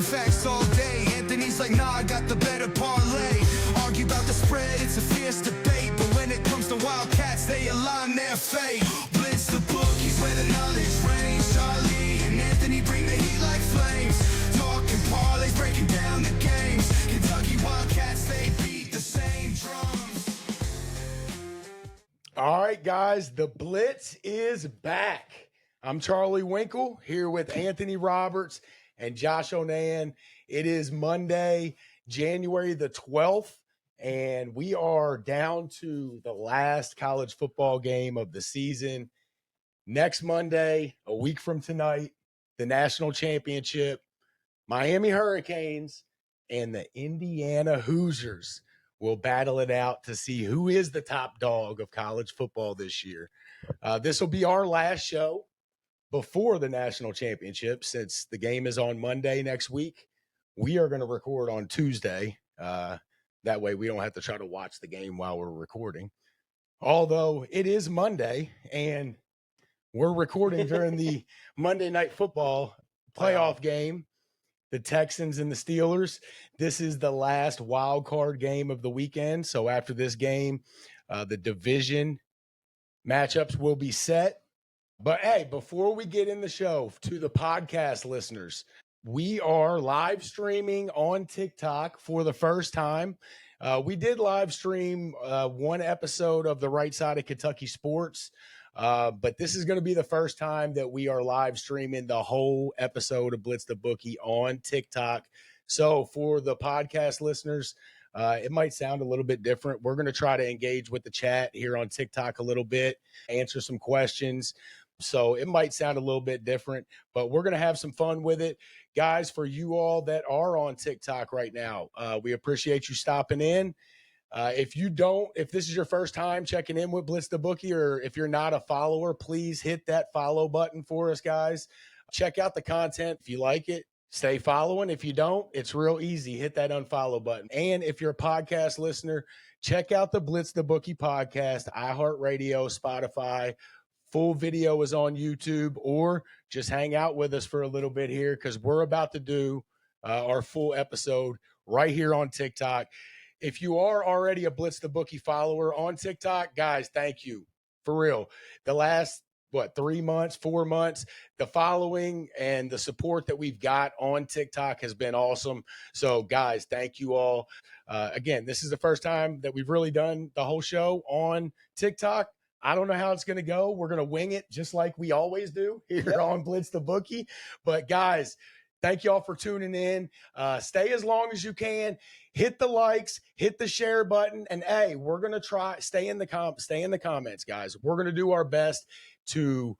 facts all day. Anthony's like, nah, I got the better parlay. Argue about the spread, it's a fierce debate. But when it comes to Wildcats, they align their fate. Blitz the bookies where the knowledge reigns. Charlie and Anthony bring the heat like flames. Talking parlays, breaking down the games. Kentucky Wildcats, they beat the same drums. All right, guys, the Blitz is back. I'm Charlie Winkle here with Anthony Roberts and Josh Onan. It is Monday, January the 12th, and we are down to the last college football game of the season. Next Monday, a week from tonight, the national championship, Miami Hurricanes and the Indiana Hoosiers will battle it out to see who is the top dog of college football this year. This will be our last show before the national championship, since the game is on Monday next week. We are going to record on Tuesday. That way we don't have to try to watch the game while we're recording. Although it is Monday and we're recording during the Monday Night Football playoff game, the Texans and the Steelers. This is the last wild card game of the weekend. So after this game, the division matchups will be set. But hey, before we get in the show, to the podcast listeners, we are live streaming on TikTok for the first time. We did live stream one episode of the Right Side of Kentucky Sports, but this is going to be the first time that we are live streaming the whole episode of Blitz the Bookie on TikTok. So for the podcast listeners, it might sound a little bit different. We're going to try to engage with the chat here on TikTok a little bit, answer some questions. So it might sound a little bit different, but we're going to have some fun with it. Guys, for you all that are on TikTok right now, we appreciate you stopping in. If this is your first time checking in with Blitz the Bookie, or if you're not a follower, please hit that follow button for us, guys. Check out the content. If you like it, stay following. If you don't, it's real easy. Hit that unfollow button. And if you're a podcast listener, check out the Blitz the Bookie podcast, iHeartRadio, Spotify. Full video is on YouTube, or just hang out with us for a little bit here, because we're about to do our full episode right here on TikTok. If you are already a Blitz the Bookie follower on TikTok, guys, thank you. For real. The last, 3 months, 4 months, the following and the support that we've got on TikTok has been awesome. So, guys, thank you all. Again, this is the first time that we've really done the whole show on TikTok. I don't know how it's going to go. We're going to wing it just like we always do here on Blitz the Bookie. But, guys, thank you all for tuning in. Stay as long as you can. Hit the likes, hit the share button, and hey, we're gonna try stay in the comments, guys. We're gonna do our best to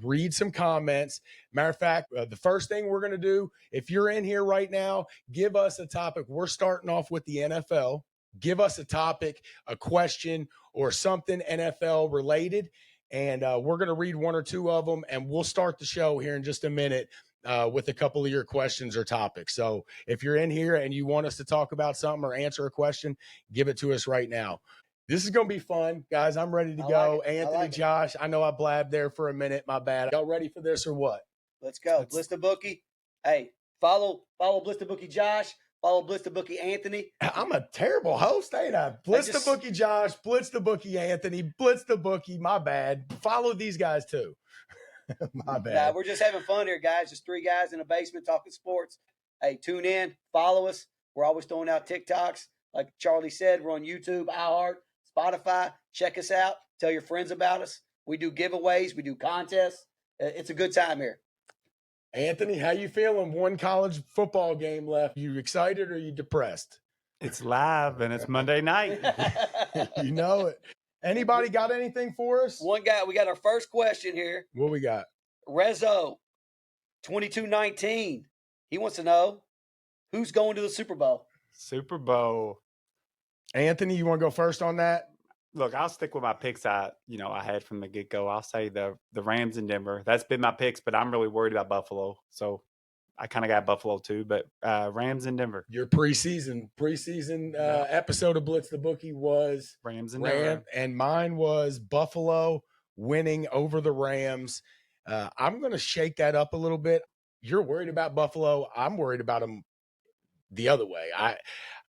read some comments. Matter of fact, the first thing we're gonna do, if you're in here right now, give us a topic. We're starting off with the NFL. Give us a topic, a question, or something NFL related, and we're gonna read one or two of them, and we'll start the show here in just a minute. With a couple of your questions or topics. So if you're in here and you want us to talk about something or answer a question, give it to us right now. This is going to be fun, guys. I'm ready to go. Anthony, Josh, I know I blabbed there for a minute. My bad. Y'all ready for this or what? Let's go. Blitz the Bookie. Hey, follow Blitz the Bookie Josh. Follow Blitz the Bookie Anthony. I'm a terrible host, ain't I? Blitz the Bookie Josh, Blitz the Bookie Anthony, Blitz the Bookie. My bad. Follow these guys too. My bad. Nah, we're just having fun here, guys. Just three guys in a basement talking sports. Hey, tune in, follow us. We're always throwing out TikToks. Like Charlie said, we're on YouTube, iHeart, Spotify. Check us out. Tell your friends about us. We do giveaways. We do contests. It's a good time here. Anthony, how you feeling? One college football game left. You excited or you depressed? It's live and it's Monday night. You know it. Anybody got anything for us? One guy, we got our first question here. What we got? Rezo, 2219. He wants to know, who's going to the Super Bowl? Super Bowl. Anthony, you want to go first on that? Look, I'll stick with my picks I had from the get-go. I'll say the Rams in Denver. That's been my picks, but I'm really worried about Buffalo. So I kind of got Buffalo too, but Rams in Denver. Your preseason episode of Blitz the Bookie was Rams in Denver. And mine was Buffalo winning over the Rams. I'm going to shake that up a little bit. you're worried about Buffalo. I'm worried about them the other way.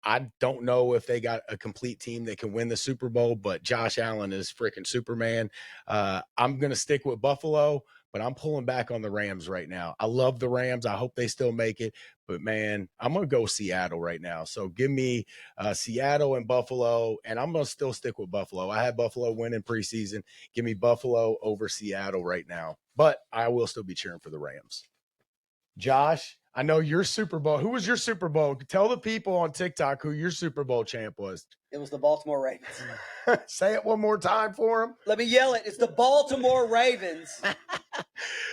I don't know if they got a complete team that can win the Super Bowl, but Josh Allen is freaking Superman. I'm going to stick with Buffalo, but I'm pulling back on the Rams right now. I love the Rams. I hope they still make it, but man, I'm going to go Seattle right now. So give me Seattle and Buffalo, and I'm going to still stick with Buffalo. I had Buffalo winning preseason. Give me Buffalo over Seattle right now, but I will still be cheering for the Rams. Josh, I know your Super Bowl. Who was your Super Bowl? Tell the people on TikTok who your Super Bowl champ was. It was the Baltimore Ravens. Say it one more time for him. Let me yell it. It's the Baltimore Ravens.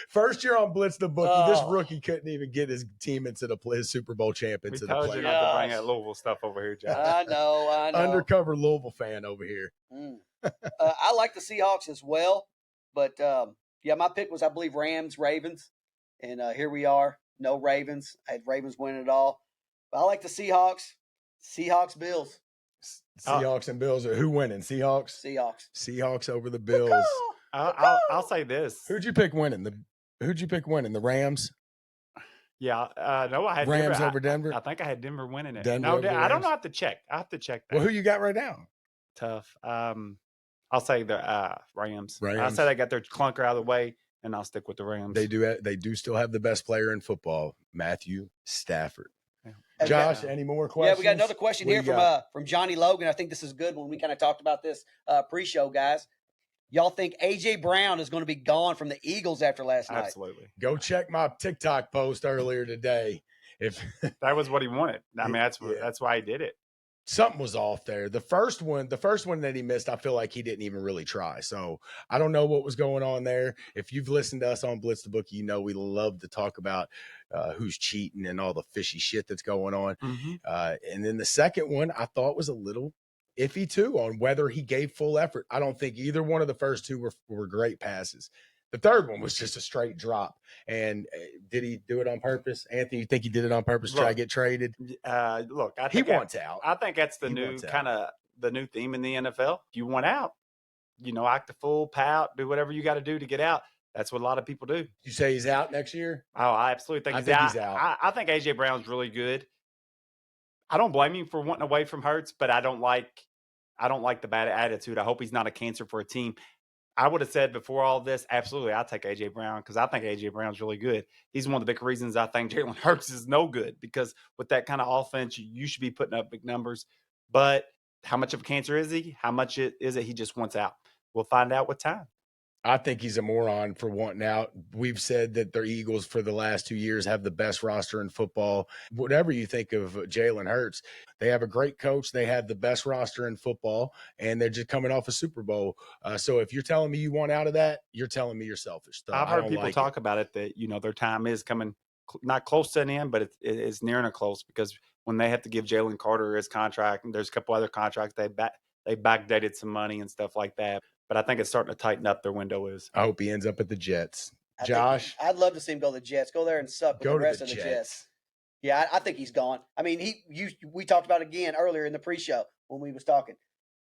First year on Blitz the Bookie, this Oh. rookie couldn't even get his team into his Super Bowl champ We into the told you playoffs. not to bring that Louisville stuff over here, Josh. I know. Undercover Louisville fan over here. I like the Seahawks as well, but my pick was, I believe, Rams, Ravens, and here we are. No Ravens. I had Ravens win it all. But I like the Seahawks. Seahawks, Bills. Seahawks and Bills. Who winning? Seahawks? Seahawks. Seahawks over the Bills. I'll say this. Who'd you pick winning? Who'd you pick winning? The Rams? Yeah, no, I had Rams Denver. over Denver? I think I had Denver winning it. Denver No, over the I don't Rams? know. I have to check. I have to check that. Well, who you got right now? Tough. I'll say the Rams. I Rams. say they got their clunker out of the way, and I'll stick with the Rams. They do still have the best player in football, Mathew Stafford. Hey, Josh, any more questions? Yeah, we got another question What here do you got? from Johnny Logan. I think this is good when we kind of talked about this pre-show, guys. Y'all think A.J. Brown is going to be gone from the Eagles after last night? Absolutely. Go check my TikTok post earlier today. If That was what he wanted. I mean, that's why he did it. something was off there. The first one that he missed, I feel like he didn't even really try. So I don't know what was going on there. If you've listened to us on Blitz the Bookie, you know we love to talk about who's cheating and all the fishy shit that's going on. And then the second one I thought was a little iffy too on whether he gave full effort. I don't think either one of the first two were great passes. The third one was just a straight drop. And did he do it on purpose? Anthony, you think he did it on purpose to try to get traded? Look, I He think wants out. I think that's the He new wants out. kind of the new theme in the NFL. If you want out, act a fool, pout, do whatever you got to do to get out. That's what a lot of people do. You say he's out next year? Oh, I absolutely think he's out. I think A.J. Brown's really good. I don't blame him for wanting away from Hurts, but I don't like the bad attitude. I hope he's not a cancer for a team. I would have said before all this, absolutely, I'll take A.J. Brown because I think A.J. Brown's really good. He's one of the big reasons I think Jalen Hurts is no good because with that kind of offense, you should be putting up big numbers. But how much of a cancer is he? How much is it he just wants out? We'll find out with time. I think he's a moron for wanting out. We've said that the Eagles for the last 2 years have the best roster in football. Whatever you think of Jalen Hurts, they have a great coach. They have the best roster in football, and they're just coming off a Super Bowl. So if you're telling me you want out of that, you're telling me you're selfish. So I've heard people talk about it that, their time is coming not close to an end, but it's nearing a close because when they have to give Jalen Carter his contract, and there's a couple other contracts, they backdated some money and stuff like that. But I think it's starting to tighten up. Their window is. I hope he ends up at the Jets. I Josh? think I'd love to see him go to the Jets. Go there and suck with Go the to rest the of the Jets. Jets. Yeah, I think he's gone. I mean, we talked about it again earlier in the pre-show when we was talking.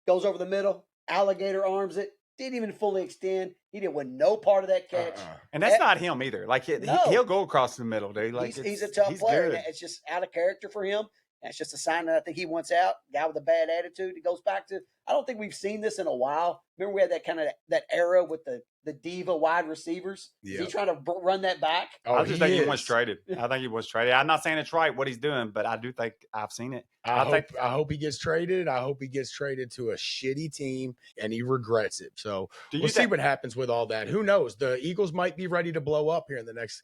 Goes over the middle, alligator arms it, didn't even fully extend. He didn't win no part of that catch. And that's not him either. Like he'll go across the middle, dude. Like he's a tough player. Good. And it's just out of character for him. And it's just a sign that I think he wants out. Guy with a bad attitude. It goes back to, I don't think we've seen this in a while. Remember we had that kind of that era with the diva wide receivers. Yeah. Is he trying to run that back? I just think he wants traded. I think he was traded. I'm not saying it's right what he's doing, but I do think I've seen it. I hope he gets traded. I hope he gets traded to a shitty team and he regrets it. So we'll see what happens with all that. Who knows? The Eagles might be ready to blow up here in the next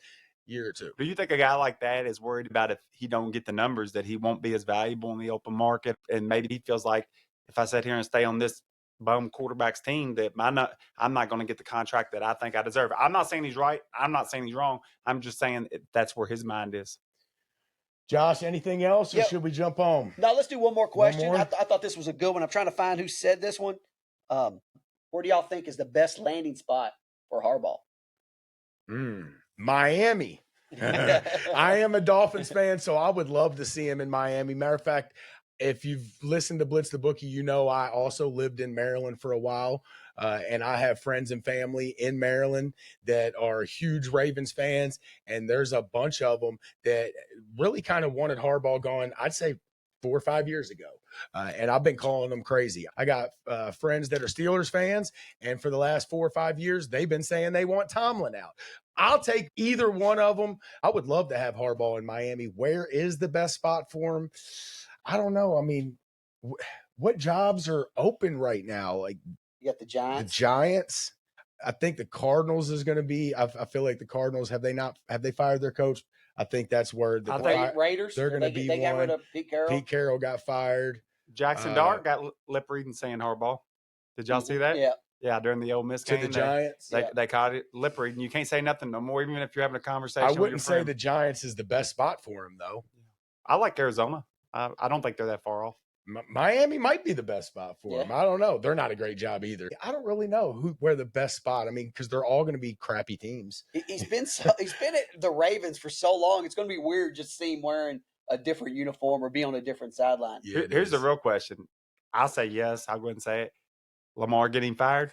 year or two. Do you think a guy like that is worried about if he don't get the numbers that he won't be as valuable in the open market? And maybe he feels like if I sit here and stay on this bum quarterback's team that I'm not going to get the contract that I think I deserve. I'm not saying he's right. I'm not saying he's wrong. I'm just saying that's where his mind is. Josh, anything else or should we jump on? No, let's do one more question. One more? I thought this was a good one. I'm trying to find who said this one. Where do y'all think is the best landing spot for Harbaugh? Miami. I am a Dolphins fan, so I would love to see him in Miami. Matter of fact, if you've listened to Blitz the Bookie, you know I also lived in Maryland for a while. And I have friends and family in Maryland that are huge Ravens fans, and there's a bunch of them that really kind of wanted Harbaugh gone, I'd say 4 or 5 years ago. And I've been calling them crazy. I got friends that are Steelers fans, and for the last 4 or 5 years, they've been saying they want Tomlin out. I'll take either one of them. I would love to have Harbaugh in Miami. Where is the best spot for him? I don't know. I mean, what jobs are open right now? Like, you got the Giants. The Giants. I think the Cardinals is going to be. I feel like the Cardinals have they fired their coach? I think that's where the Raiders. They're going to be. They got rid of Pete Carroll. Pete Carroll got fired. Jackson Dart got lip reading saying Harbaugh. Did y'all see that? Yeah. Yeah, during the Ole Miss game. To the Giants. They caught it lip reading. You can't say nothing no more, even if you're having a conversation. I wouldn't say the Giants is the best spot for him, though. I like Arizona. I don't think they're that far off. Miami might be the best spot for him. I don't know. They're not a great job either. I don't really know where the best spot. I mean, because they're all going to be crappy teams. He's been at the Ravens for so long. It's going to be weird just to see him wearing a different uniform or be on a different sideline. Yeah, here's the real question. I'll say yes. I'll go ahead and say it. Lamar getting fired?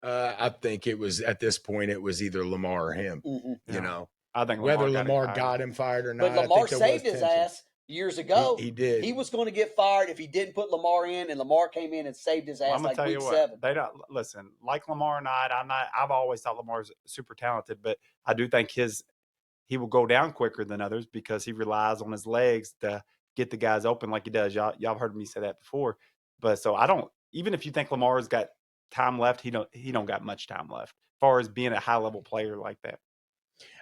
I think it was at this point it was either Lamar or him. Mm-hmm. You know, I think whether Lamar got him fired or not. But Lamar saved his ass years ago. He did. He was going to get fired if he didn't put Lamar in, and Lamar came in and saved his ass like week 7. They don't listen. Like Lamar and I've always thought Lamar's super talented, but I do think he will go down quicker than others because he relies on his legs to get the guys open like he does. Y'all have heard me say that before. But so I don't. Even if you think Lamar's got time left, he don't got much time left as far as being a high level player like that.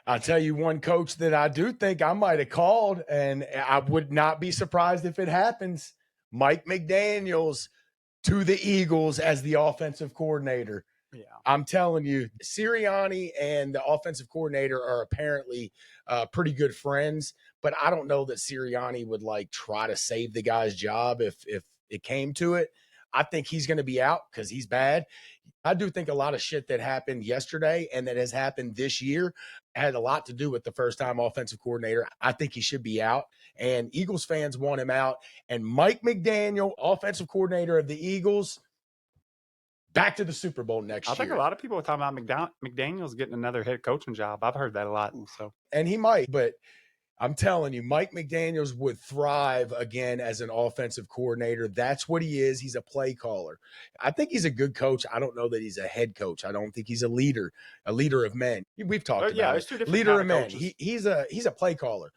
I'll tell you one coach that I do think I might have called, and I would not be surprised if it happens. Mike McDaniels to the Eagles as the offensive coordinator. Yeah, I'm telling you, Sirianni and the offensive coordinator are apparently pretty good friends, but I don't know that Sirianni would try to save the guy's job if it came to it. I think he's going to be out because he's bad. I do think a lot of shit that happened yesterday and that has happened this year had a lot to do with the first-time offensive coordinator. I think he should be out, and Eagles fans want him out. And Mike McDaniel, offensive coordinator of the Eagles, back to the Super Bowl next year. I think a lot of people are talking about McDaniel's getting another head coaching job. I've heard that a lot. And he might, but I'm telling you, Mike McDaniels would thrive again as an offensive coordinator. That's what he is. He's a play caller. I think he's a good coach. I don't know that he's a head coach. I don't think he's a leader of men. We've talked about it. Leader of men. He's a play caller.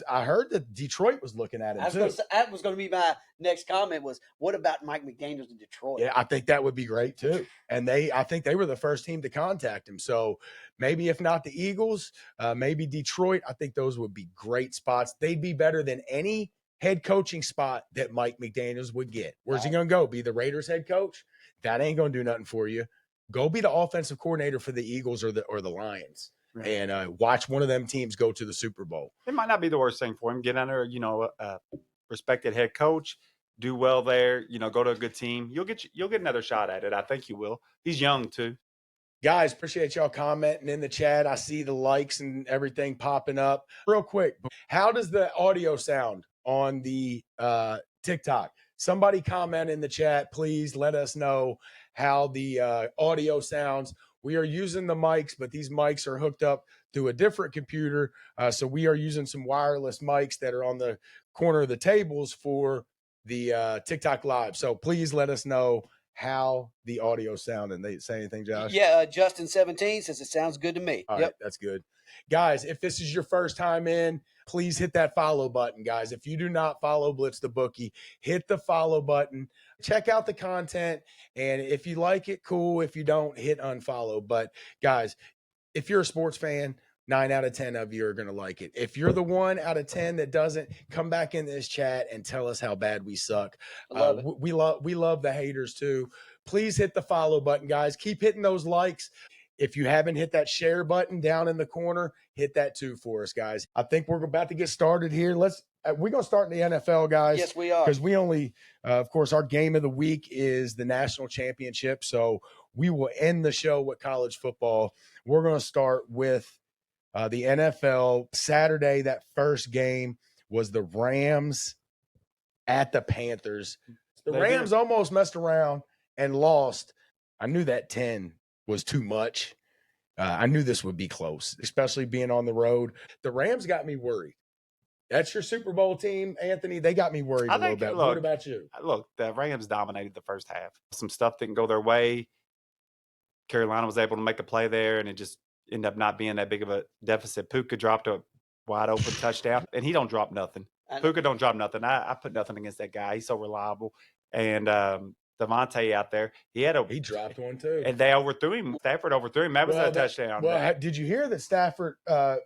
I heard that Detroit was looking at him too. That was going to be my next comment was, what about Mike McDaniels in Detroit? Yeah, I think that would be great too. And I think they were the first team to contact him. So maybe if not the Eagles, maybe Detroit. I think those would be great spots. They'd be better than any head coaching spot that Mike McDaniels would get. Where's he going to go? Be the Raiders head coach? That ain't going to do nothing for you. Go be the offensive coordinator for the Eagles or the Lions. Right. And watch one of them teams go to the Super Bowl. It might not be the worst thing for him. Get under, a respected head coach, do well there. Go to a good team. You'll get another shot at it. I think you will. He's young too. Guys, appreciate y'all commenting in the chat. I see the likes and everything popping up. Real quick, how does the audio sound on the TikTok? Somebody comment in the chat, please. Let us know how the audio sounds. We are using the mics, but these mics are hooked up to a different computer. So we are using some wireless mics that are on the corner of the tables for the TikTok Live. So please let us know how the audio sound. And they say anything, Josh? Yeah, Justin17 says it sounds good to me. All right, that's good. Guys, if this is your first time in, please hit that follow button, guys. If you do not follow Blitz the Bookie, hit the follow button. Check out the content, and if you like it, cool. If you don't, hit unfollow. But, guys, if you're a sports fan, 9 out of 10 of you are going to like it. If you're the 1 out of 10 that doesn't, come back in this chat and tell us how bad we suck. We love the haters, too. Please hit the follow button, guys. Keep hitting those likes. If you haven't hit that share button down in the corner, hit that too for us, guys. I think we're about to get started here. We're going to start in the NFL, guys. Yes, we are. Because we only, of course, our game of the week is the national championship. So we will end the show with college football. We're going to start with the NFL. Saturday, that first game was the Rams at the Panthers. The Rams almost messed around and lost I knew that 10 was too much. I knew this would be close, especially being on the road. The Rams got me worried. That's your Super Bowl team, Anthony. They got me worried a little bit. What about you? Look, the Rams dominated the first half. Some stuff didn't go their way. Carolina was able to make a play there, and it just ended up not being that big of a deficit. Puka dropped a wide open touchdown, and he don't drop nothing. Puka don't drop nothing. I put nothing against that guy. He's so reliable. And Devontae out there, he dropped one too, and they overthrew him. Stafford overthrew him. That was a touchdown. Well, did you hear that Stafford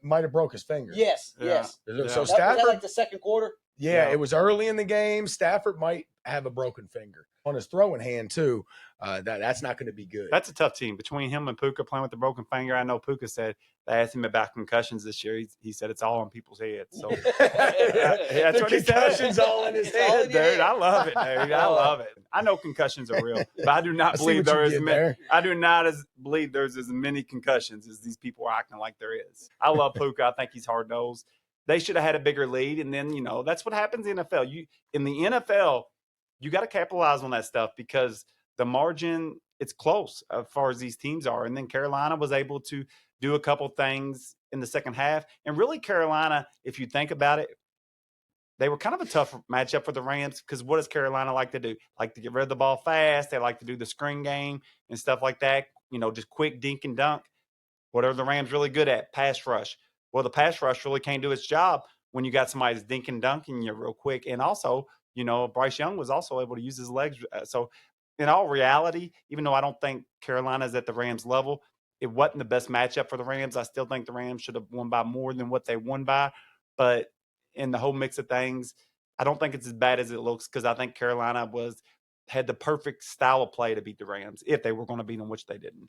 might have broke his finger? Yes. So Stafford, was that like the second quarter? Yeah, it was early in the game. Stafford might have a broken finger on his throwing hand too. That's not going to be good. That's a tough team between him and Puka playing with the broken finger. I know Puka said they asked him about concussions this year. He said it's all on people's heads. So that's what he said. Concussions all in his head, dude. I love it, dude. I love it. I know concussions are real, but I do not believe I do not believe there's as many concussions as these people are acting like there is. I love Puka. I think he's hard nosed. They should have had a bigger lead, and then that's what happens in the NFL. In the NFL, you got to capitalize on that stuff because the margin, it's close as far as these teams are. And then Carolina was able to do a couple things in the second half. And really, Carolina, if you think about it, they were kind of a tough matchup for the Rams because what does Carolina like to do? Like to get rid of the ball fast. They like to do the screen game and stuff like that. Just quick dink and dunk. What are the Rams really good at? Pass rush. Well, the pass rush really can't do its job when you got somebody that's dink and dunking you real quick. And also, Bryce Young was also able to use his legs. So in all reality, even though I don't think Carolina's at the Rams level, it wasn't the best matchup for the Rams. I still think the Rams should have won by more than what they won by. But in the whole mix of things, I don't think it's as bad as it looks because I think Carolina had the perfect style of play to beat the Rams if they were going to beat them, which they didn't.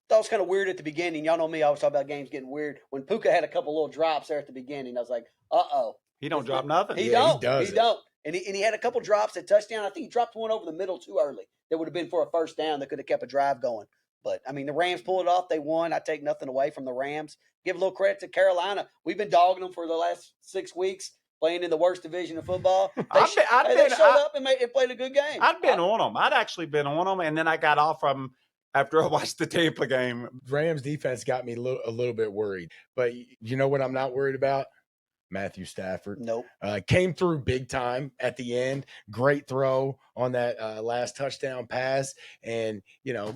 That was kind of weird at the beginning. Y'all know me. I always talk about games getting weird. When Puka had a couple little drops there at the beginning, I was like, uh-oh. He don't drop nothing. He don't. And he had a couple drops at touchdown. I think he dropped one over the middle too early. That would have been for a first down that could have kept a drive going. But, the Rams pulled it off. They won. I take nothing away from the Rams. Give a little credit to Carolina. We've been dogging them for the last 6 weeks, playing in the worst division of football. They showed up and played a good game. I'd been on them. I'd actually been on them, and then I got off from them after I watched the Tampa game. Rams defense got me a little bit worried. But you know what I'm not worried about? Mathew Stafford. Nope. Came through big time at the end. Great throw on that last touchdown pass. And,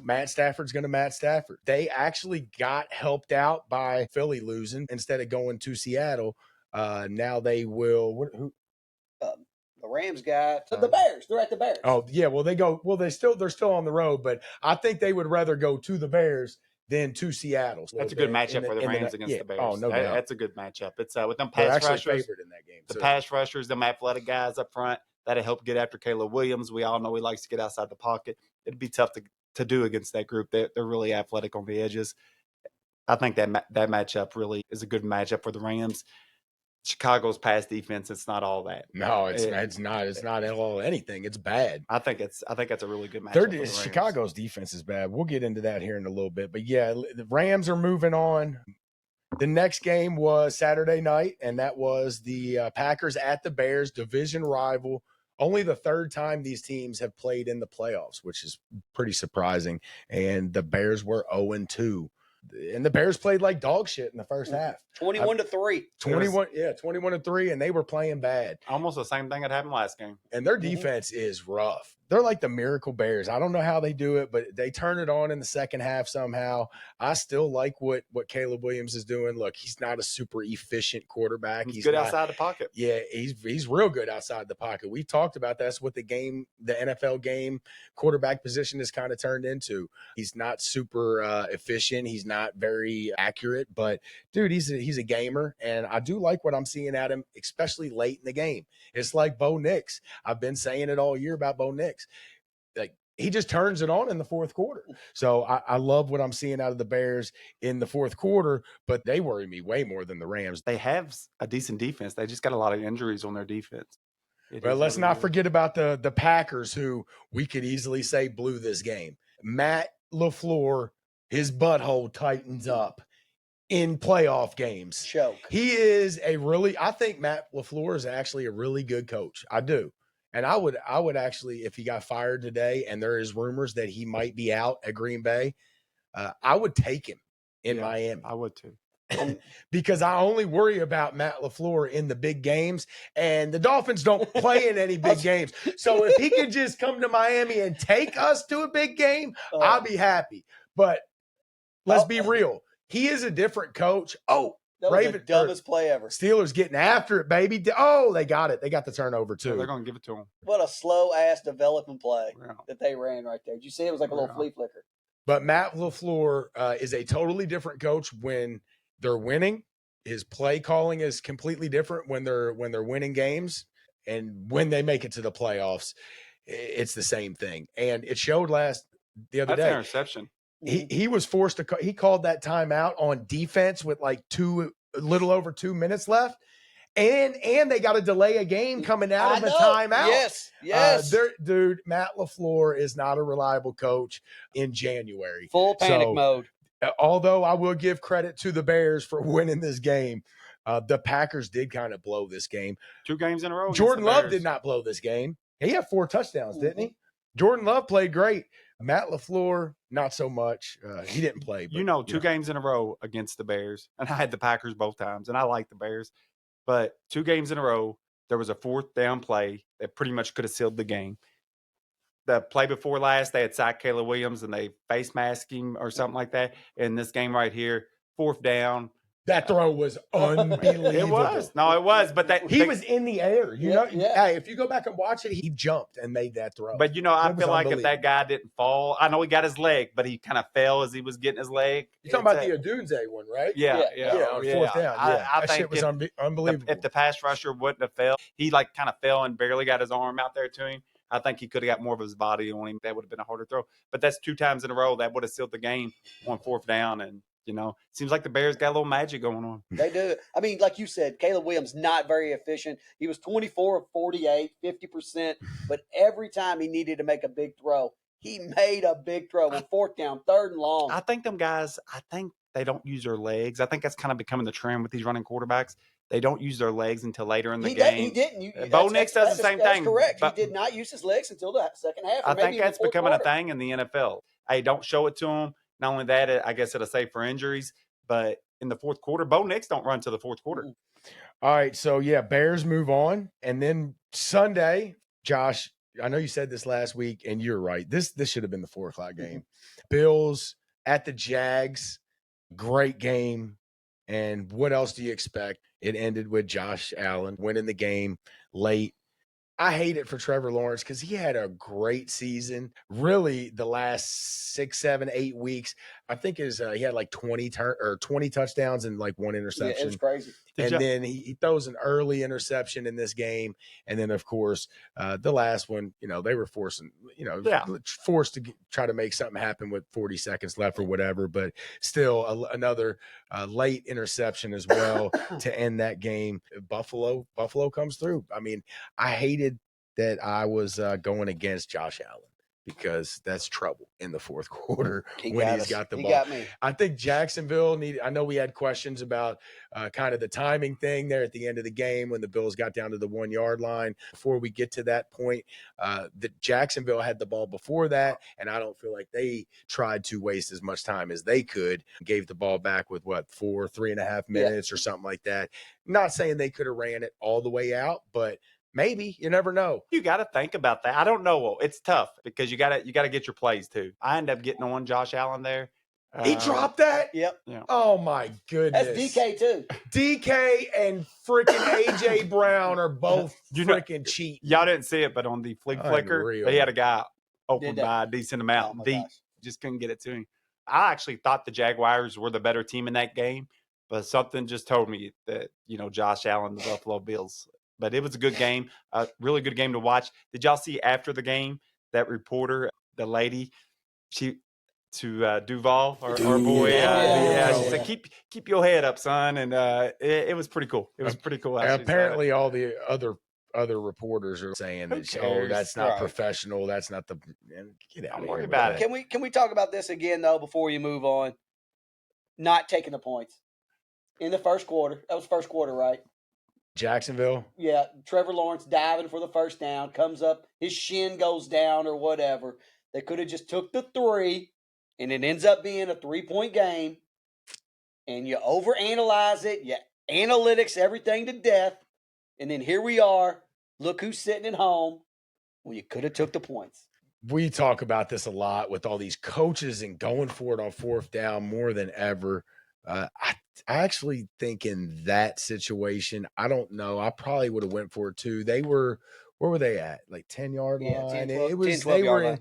Matt Stafford's going to Matt Stafford. They actually got helped out by Philly losing instead of going to Seattle. Now they will the Rams got the Bears. They're at the Bears. Oh, yeah. Well, they're still on the road, but I think they would rather go to the Bears than to Seattle. That's a good matchup for the Rams against the Bears. Oh, no doubt. That's a good matchup. It's with them pass rushers. Favored in that game. The pass rushers, them athletic guys up front, that'll help get after Caleb Williams. We all know he likes to get outside the pocket. It'd be tough to do against that group. They're really athletic on the edges. I think that matchup really is a good matchup for the Rams. Chicago's pass defense, it's not all that. No, it's not. It's not all anything. It's bad. I think that's a really good matchup. Chicago's defense is bad. We'll get into that here in a little bit. But yeah, the Rams are moving on. The next game was Saturday night, and that was the Packers at the Bears, division rival. Only the third time these teams have played in the playoffs, which is pretty surprising. And the Bears were 0-2. And the Bears played like dog shit in the first half. 21-3. 21-3, and they were playing bad. Almost the same thing that happened last game. And their defense is rough. They're like the Miracle Bears. I don't know how they do it, but they turn it on in the second half somehow. I still like what Caleb Williams is doing. Look, he's not a super efficient quarterback. He's good outside the pocket. Yeah, he's real good outside the pocket. We talked about that's what the NFL game quarterback position has kind of turned into. He's not super efficient. He's not very accurate, but dude, he's a gamer, and I do like what I'm seeing at him, especially late in the game. It's like Bo Nix. I've been saying it all year about Bo Nix. Like, he just turns it on in the fourth quarter. So I love what I'm seeing out of the Bears in the fourth quarter, but they worry me way more than the Rams. They have a decent defense. They just got a lot of injuries on their defense. Well, let's not forget about the Packers, who we could easily say blew this game. Matt LaFleur, his butthole tightens up in playoff games. Choke. He is I think Matt LaFleur is actually a really good coach. I do. And I would actually, if he got fired today, and there is rumors that he might be out at Green Bay, I would take him in Miami. I would too. Because I only worry about Matt LaFleur in the big games, and the Dolphins don't play in any big games. So if he could just come to Miami and take us to a big game, I'll be happy. But let's be real. He is a different coach. Oh, that was the dumbest play ever. Steelers getting after it, baby. Oh, they got it. They got the turnover too. They're going to give it to him. What a slow-ass development play that they ran right there. Did you see it was like a little flea flicker? But Matt LaFleur is a totally different coach when they're winning. His play calling is completely different when they're winning games, and when they make it to the playoffs, it's the same thing. And it showed the other day. That's an interception. He was forced to. He called that timeout on defense with like a little over 2 minutes left, and they got to delay a game coming out of a timeout. Yes. Dude, Matt LaFleur is not a reliable coach in January. Full panic mode. Although I will give credit to the Bears for winning this game, the Packers did kind of blow this game. 2 games in a row. Jordan Love did not blow this game. He had 4 touchdowns, didn't he? Jordan Love played great. Matt LaFleur, not so much. He didn't play. But, 2 games in a row against the Bears. And I had the Packers both times, and I like the Bears. But 2 games in a row, there was a 4th down play that pretty much could have sealed the game. The play before last, they had sacked Caleb Williams and they face masked him or something like that. In this game right here, 4th down. That throw was unbelievable. It was. No, it was. But he was in the air. Hey, if you go back and watch it, he jumped and made that throw. But, I feel like if that guy didn't fall, I know he got his leg, but he kind of fell as he was getting his leg. You're talking about the Odunze one, right? Yeah. On 4th down. I that think shit was unbelievable. If the pass rusher wouldn't have fell, he kind of fell and barely got his arm out there to him. I think he could have got more of his body on him. That would have been a harder throw. But that's 2 times in a row that would have sealed the game on 4th down. And, seems like the Bears got a little magic going on. They do. I mean, like you said, Caleb Williams, not very efficient. He was 24 of 48, 50%. But every time he needed to make a big throw, he made a big throw on 4th down, 3rd and long. I think them guys, they don't use their legs. I think that's kind of becoming the trend with these running quarterbacks. They don't use their legs until later in the game. He didn't. Bo Nix does the same thing. That's correct. He did not use his legs until the second half. I think that's becoming a thing in the NFL. Hey, don't show it to him. Not only that, I guess it'll save for injuries. But in the 4th quarter, Bo Nix don't run to the 4th quarter. All right, so Bears move on, and then Sunday, Josh. I know you said this last week, and you're right. This should have been the 4:00 game. Bills at the Jags, great game. And what else do you expect? It ended with Josh Allen winning the game late. I hate it for Trevor Lawrence because he had a great season. Really, the last 6, 7, 8 weeks, I think he had like 20 touchdowns and like 1 interception. Yeah, it was crazy. Then he throws an early interception in this game, and then of course the last one, they were forced to try to make something happen with 40 seconds left or whatever. But still, another late interception as well to end that game. Buffalo comes through. I mean, I hated that I was going against Josh Allen because that's trouble in the 4th quarter when he's got the ball. He got me. I think Jacksonville I know we had questions about kind of the timing thing there at the end of the game when the Bills got down to the 1-yard line. Before we get to that point, Jacksonville had the ball before that, and I don't feel like they tried to waste as much time as they could. Gave the ball back with 3.5 minutes or something like that. Not saying they could have ran it all the way out, but maybe. You never know. You got to think about that. I don't know. It's tough because you got to get your plays too. I end up getting on Josh Allen there. He dropped that? Yep. Yeah. Oh, my goodness. That's DK, too. DK and freaking A.J. Brown are both freaking cheating. Y'all didn't see it, but on the flicker, he had a guy open by a decent amount. Just couldn't get it to him. I actually thought the Jaguars were the better team in that game, but something just told me that, Josh Allen, the Buffalo Bills. But it was a good game, a really good game to watch. Did y'all see after the game that reporter, the lady, Duval, our boy, she said, "Keep your head up, son," and it was pretty cool. It was pretty cool. Apparently, all the other reporters are saying that, that's not professional. That's not get out. Don't worry about it. Can we talk about this again though before you move on? Not taking the points in the first quarter. That was first quarter, right? Jacksonville. Yeah, Trevor Lawrence diving for the first down, comes up, his shin goes down or whatever. They could have just took the 3, and it ends up being a 3-point game. And you overanalyze it, you analytics everything to death, and then here we are. Look who's sitting at home. Well, you could have took the points. We talk about this a lot with all these coaches and going for it on fourth down more than ever. I actually think in that situation, I don't know. I probably would have went for it too. Where were they at? Like 10-yard line. 10, 12, It was 10, 12 they were yard in. line.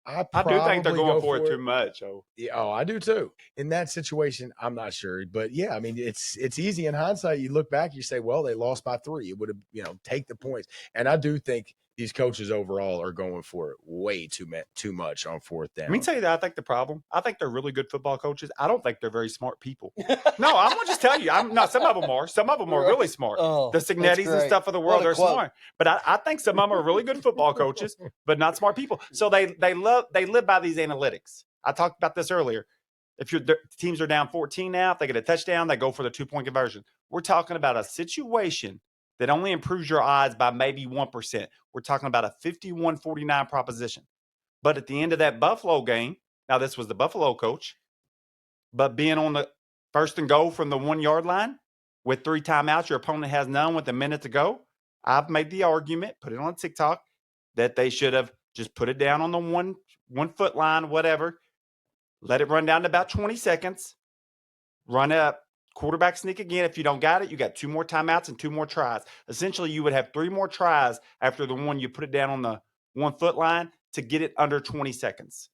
I do think they're going for it too much. Oh, I do too. In that situation, I'm not sure, but yeah, I mean, it's easy in hindsight. You look back, you say, well, they lost by 3. It would have, take the points. And I do think these coaches overall are going for it way too much on fourth down. Let me tell you that I think the problem. I think they're really good football coaches. I don't think they're very smart people. No, I'm gonna just tell you. I'm not. Some of them are. Some of them are really smart. Oh, the Cignettis and stuff of the world, they're smart. But I think some of them are really good football coaches, but not smart people. So they live by these analytics. I talked about this earlier. If the teams are down 14 now, if they get a touchdown, they go for the 2-point conversion. We're talking about a situation that only improves your odds by maybe 1%. We're talking about a 51-49 proposition. But at the end of that Buffalo game, now this was the Buffalo coach, but being on the first and goal from the 1-yard line with 3 timeouts, your opponent has none with a minute to go. I've made the argument, put it on TikTok, that they should have just put it down on the one foot line, whatever, let it run down to about 20 seconds, run up, quarterback sneak again. If you don't got it, you got 2 more timeouts and 2 more tries. Essentially, you would have 3 more tries after the one you put it down on the 1 foot line to get it under 20 seconds.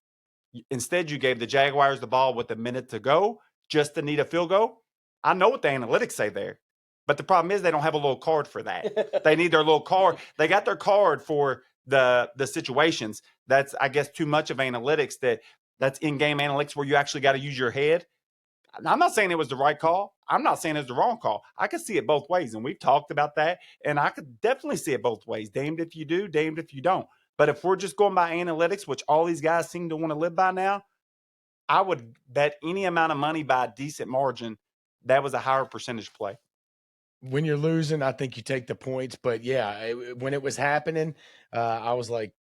Instead, you gave the Jaguars the ball with a minute to go just to need a field goal. I know what the analytics say there, but the problem is they don't have a little card for that. They need their little card. They got their card for the situations. That's, I guess, too much of analytics that's in-game analytics where you actually got to use your head. I'm not saying it was the right call. I'm not saying it's the wrong call. I could see it both ways, and we've talked about that, and I could definitely see it both ways. Damned if you do, damned if you don't. But if we're just going by analytics, which all these guys seem to want to live by now, I would bet any amount of money by a decent margin that was a higher percentage play. When you're losing, I think you take the points. But, yeah, when it was happening, I was like,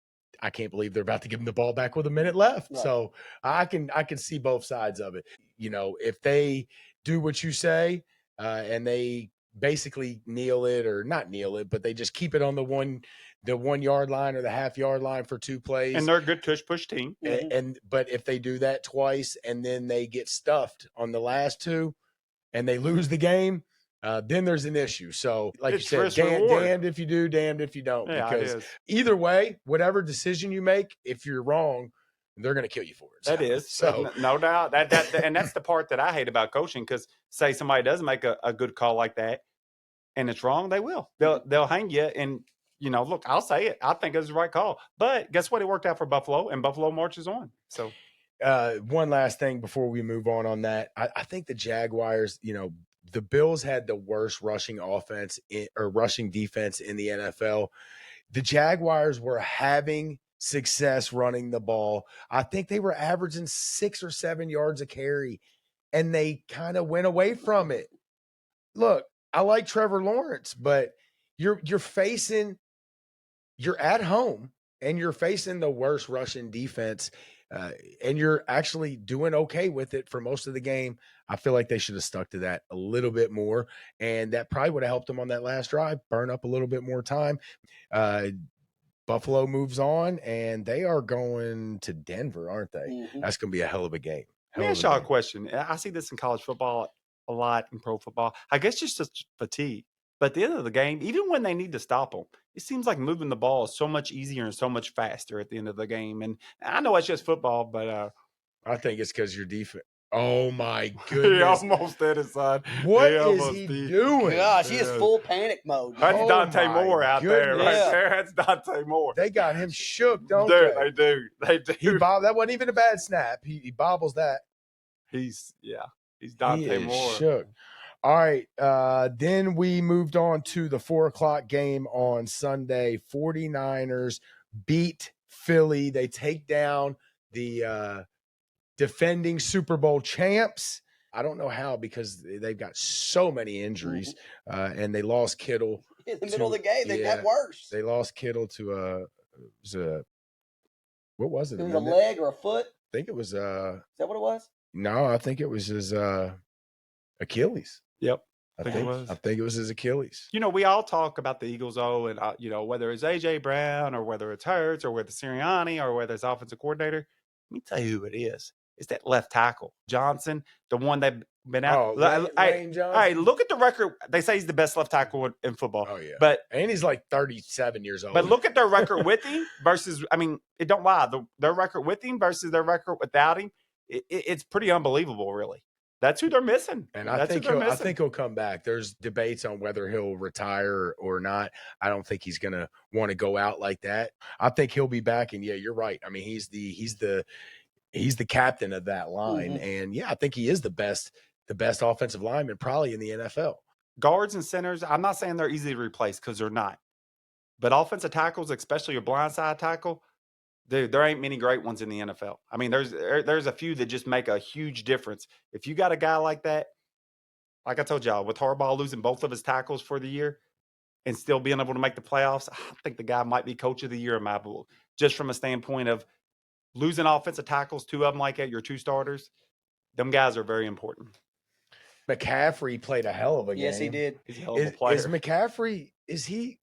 I can't believe they're about to give them the ball back with a minute left. Right. So I can see both sides of it. If they do what you say and they basically kneel it or not kneel it, but they just keep it on the 1 yard line or the half-yard line for 2 plays. And they're a good push team. But if they do that twice and then they get stuffed on the last 2 and they lose the game, then there's an issue. So, like you said, damned if you do, damned if you don't. Yeah, because either way, whatever decision you make, if you're wrong, they're going to kill you for it. That is. So no doubt. And that's the part that I hate about coaching, because say somebody does make a good call like that and it's wrong, they will. They'll hang you. And, look, I'll say it. I think it was the right call. But guess what? It worked out for Buffalo, and Buffalo marches on. So one last thing before we move on that. I think the Jaguars, the Bills had the worst rushing rushing defense in the NFL. The Jaguars were having success running the ball. I think they were averaging 6 or 7 yards a carry, and they kind of went away from it. Look, I like Trevor Lawrence, but you're at home and you're facing the worst rushing defense, and you're actually doing okay with it for most of the game. I feel like they should have stuck to that a little bit more, and that probably would have helped them on that last drive, burn up a little bit more time. Buffalo moves on, and they are going to Denver, aren't they? Mm-hmm. That's going to be a hell of a game. Let me ask y'all a question. I see this in college football a lot, in pro football. I guess just fatigue. But at the end of the game, even when they need to stop them, it seems like moving the ball is so much easier and so much faster at the end of the game. And I know it's just football, but I think it's because your defense. Oh, my goodness. He almost did it, son. What is he doing? Gosh, he is full panic mode. That's Dante Moore out there right there. That's Dante Moore. They got him shook, don't they? They do. That wasn't even a bad snap. He bobbles that. He's Dante Moore. Shook. All right. Then we moved on to the 4:00 game on Sunday. 49ers beat Philly. They take down the defending Super Bowl champs. I don't know how, because they've got so many injuries, and they lost Kittle in the middle of the game. They got worse. They lost Kittle to what was it? It was a leg or a foot. I think it was. Is that what it was? No, I think it was his Achilles. Yep. I think it was his Achilles. You know, we all talk about the Eagles, and you know, whether it's AJ Brown or whether it's Hurts or whether it's Sirianni or whether it's offensive coordinator. Let me tell you who it is. It's that left tackle, Johnson, the one that been out. Lane Johnson. Hey, look at the record. They say he's the best left tackle in football. Oh, yeah. And he's like 37 years old. But look at their record with him versus, I mean, it don't lie. Their record with him versus their record without him, it's pretty unbelievable, really. That's who they're missing. And I think he'll come back. There's debates on whether he'll retire or not. I don't think he's going to want to go out like that. I think he'll be back. And yeah, you're right. I mean, he's the captain of that line. And yeah, I think he is the best offensive lineman probably in the NFL. Guards and centers, I'm not saying they're easy to replace, because they're not. But offensive tackles, especially your blindside tackle, there ain't many great ones in the NFL. I mean, there's a few that just make a huge difference. If you got a guy like that, like I told y'all, with Harbaugh losing both of his tackles for the year and still being able to make the playoffs, I think the guy might be coach of the year in my book, just from a standpoint of losing offensive tackles, two of them like that, your two starters. Them guys are very important. McCaffrey played a hell of a game. Yes, he did. He's a hell of a player. Is McCaffrey, is he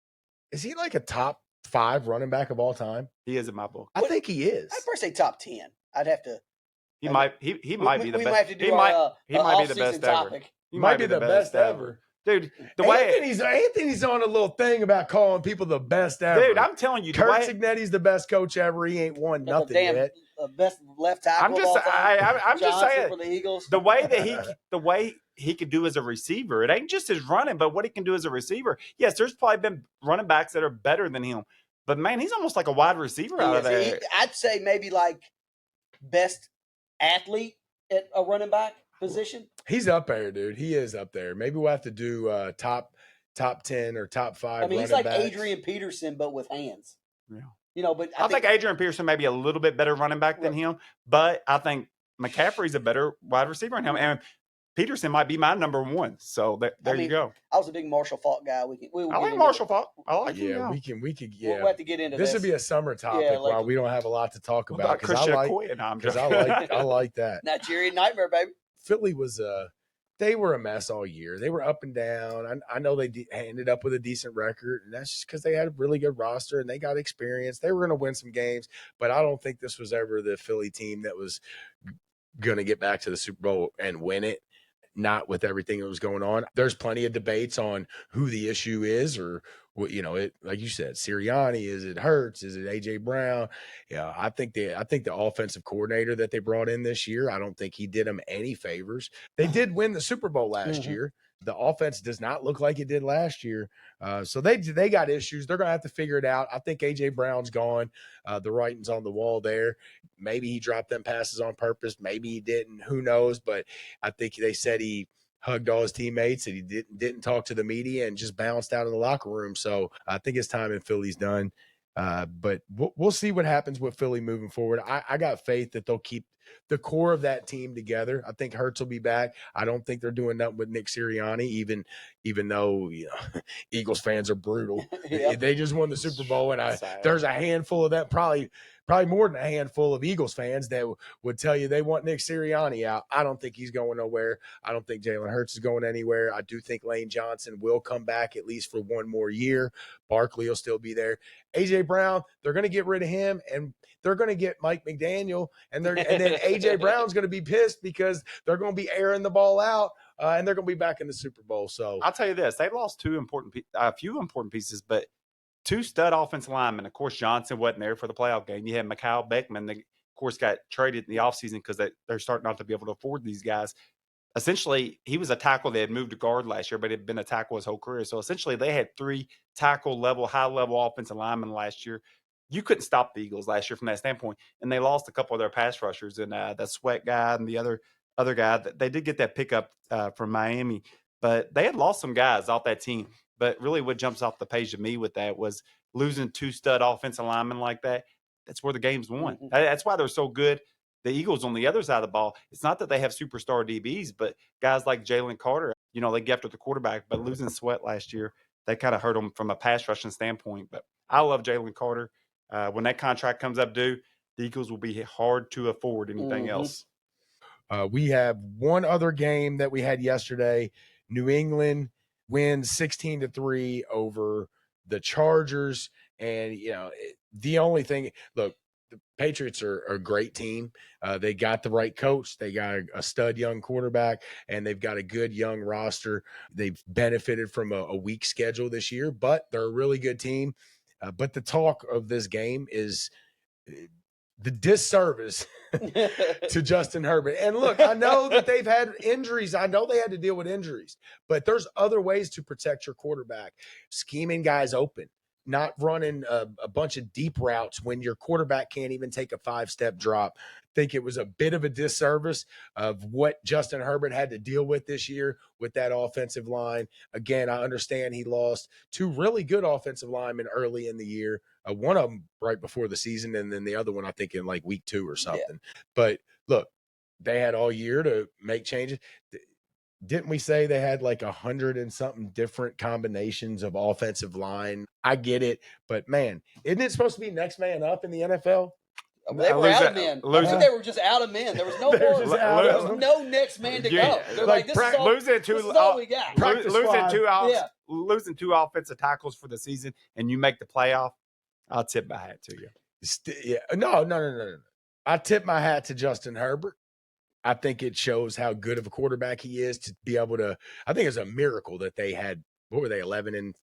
like a top 5 running back of all time? He is in my book. I think he is. I'd probably say top 10. I'd have to. He might be the best. We might have to do he might be the best topic. ever. He might be the best ever. Dude, Anthony's on a little thing about calling people the best ever. Dude, I'm telling you, Cignetti's the best coach ever. He ain't won nothing yet. Best left tackle. I'm just saying for the Eagles. the way he could do as a receiver. It ain't just his running, but what he can do as a receiver. Yes, there's probably been running backs that are better than him, but man, he's almost like a wide receiver out of there. I'd say maybe like best athlete at a running back position. He's up there, dude. He is up there. Maybe we'll have to do top 10 or top 5. I mean, he's like backs. Adrian Peterson, but with hands. Yeah. You know, but I think Adrian Peterson may be a little bit better running back than him, but I think McCaffrey's a better wide receiver than him. And Peterson might be my number 1. So there you go. I was a big Marshall Faulk guy. I like Marshall Faulk. I like him. Yeah, we could. Yeah, we'll have to get into this. This would be a summer topic while we don't have a lot to talk about. Because I like that. Nigerian Nightmare, baby. Philly was they were a mess all year. They were up and down. I know they ended up with a decent record, and that's just because they had a really good roster and they got experience. They were going to win some games, but I don't think this was ever the Philly team that was going to get back to the Super Bowl and win it. Not with everything that was going on. There's plenty of debates on who the issue is, or you know, it like you said, Sirianni, is it Hurts, is it AJ Brown? Yeah, I think the offensive coordinator that they brought in this year, I don't think he did them any favors. They did win the Super Bowl last year. The offense does not look like it did last year. So they got issues. They're going to have to figure it out. I think A.J. Brown's gone. The writing's on the wall there. Maybe he dropped them passes on purpose. Maybe he didn't. Who knows? But I think they said he hugged all his teammates and he didn't talk to the media and just bounced out of the locker room. So I think his time in Philly's done. But we'll see what happens with Philly moving forward. I got faith that they'll keep the core of that team together. I think Hurts will be back. I don't think they're doing nothing with Nick Sirianni, even though Eagles fans are brutal. Yep. They just won the Super Bowl, and there's a handful of that, probably more than a handful of Eagles fans that would tell you they want Nick Sirianni out. I don't think he's going nowhere. I don't think Jalen Hurts is going anywhere. I do think Lane Johnson will come back at least for one more year. Barkley will still be there. A.J. Brown, they're going to get rid of him, and they're going to get Mike McDaniel, and then A.J. Brown's going to be pissed because they're going to be airing the ball out, and they're going to be back in the Super Bowl. So I'll tell you this: they lost a few important pieces, but 2 stud offensive linemen. Of course, Johnson wasn't there for the playoff game. You had Mikhail Beckman, that, of course, got traded in the offseason because they're starting not to be able to afford these guys. Essentially, he was a tackle. They had moved to guard last year, but had been a tackle his whole career. So essentially, they had 3 high-level offensive linemen last year. You couldn't stop the Eagles last year from that standpoint, and they lost a couple of their pass rushers, and that Sweat guy and the other guy. They did get that pickup from Miami, but they had lost some guys off that team. But really what jumps off the page to me with that was losing 2 stud offensive linemen like that. That's where the game's won. That's why they're so good. the Eagles on the other side of the ball, it's not that they have superstar DBs, but guys like Jalen Carter, they get after the quarterback, but losing Sweat last year, that kind of hurt them from a pass rushing standpoint. But I love Jalen Carter. When that contract comes up due, the Eagles will be hard to afford anything else. We have one other game that we had yesterday. New England wins 16-3 over the Chargers. And, the only thing, look, the Patriots are a great team. They got the right coach. They got a stud young quarterback, and they've got a good young roster. They've benefited from a weak schedule this year, but they're a really good team. But the talk of this game is the disservice to Justin Herbert. And look, I know that they've had injuries. I know they had to deal with injuries, but there's other ways to protect your quarterback. Scheming guys open, not running a bunch of deep routes when your quarterback can't even take a 5-step drop. I think it was a bit of a disservice of what Justin Herbert had to deal with this year with that offensive line. Again, I understand he lost 2 really good offensive linemen early in the year. One of them right before the season, and then the other one, I think, in like week 2 or something. Yeah. But look, they had all year to make changes. Didn't we say they had like 100 and something different combinations of offensive line? I get it, but man, isn't it supposed to be next man up in the NFL? They were out of men. I think they were just out of men. There was no there was no next man to go. They're like this is all, losing this is all we got. Losing 2 offensive tackles for the season, and you make the playoff. I'll tip my hat to you. No. I tip my hat to Justin Herbert. I think it shows how good of a quarterback he is to be able to. I think it's a miracle that they had. What were they, 11-6?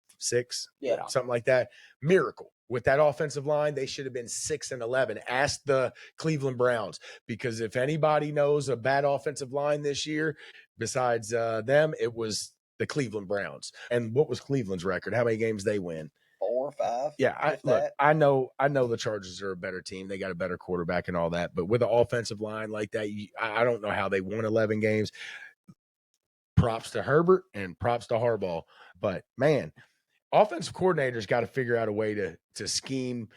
Yeah, something like that. Miracle. With that offensive line, they should have been 6-11. Ask the Cleveland Browns, because if anybody knows a bad offensive line this year, besides them, it was the Cleveland Browns. And what was Cleveland's record? How many games they win? 4 or 5. Yeah, I know the Chargers are a better team. They got a better quarterback and all that. But with an offensive line like that, I don't know how they won 11 games. Props to Herbert and props to Harbaugh. But, man, offensive coordinators got to figure out a way to scheme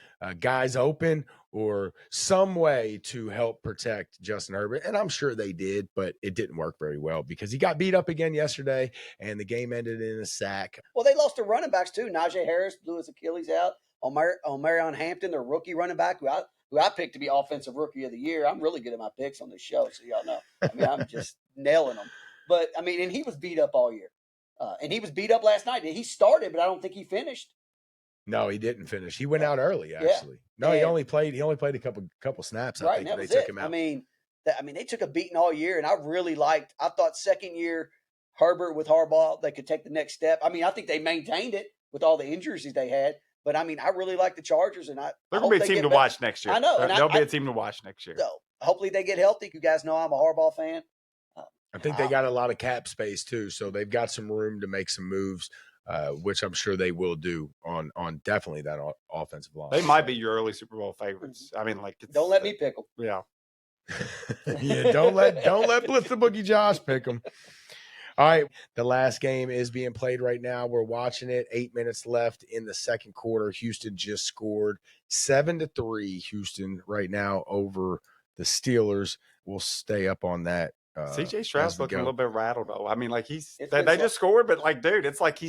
guys open or some way to help protect Justin Herbert. And I'm sure they did, but it didn't work very well because he got beat up again yesterday and the game ended in a sack. Well, they lost their running backs too. Najee Harris blew his Achilles out. Marion Hampton, their rookie running back, who I picked to be offensive rookie of the year. I'm really good at my picks on this show, so y'all know. I mean, I'm just nailing them. But, I mean, and he was beat up all year. And he was beat up last night. He started, but I don't think he finished. No, he didn't finish. He went out early, actually. Yeah. No, he only played a couple snaps. I think they took him out. I mean, they took a beating all year, and I thought second year Herbert with Harbaugh, they could take the next step. I mean, I think they maintained it with all the injuries they had. But I mean, I really like the Chargers, and they're going to be a team to watch next year. I know, they'll be a team to watch next year. So hopefully they get healthy. You guys know I'm a Harbaugh fan. I think they got a lot of cap space too, so they've got some room to make some moves, which I'm sure they will do on definitely that offensive line. They might be your early Super Bowl favorites. I mean, like, don't let me pick them. Yeah, yeah. Don't let Blitz the Boogie Josh pick them. All right, the last game is being played right now. We're watching it. 8 minutes left in the second quarter. Houston just scored 7-3. Houston right now over the Steelers. We'll stay up on that. CJ Stroud's looking a little bit rattled though. I mean, like they just scored, but like, dude, it's like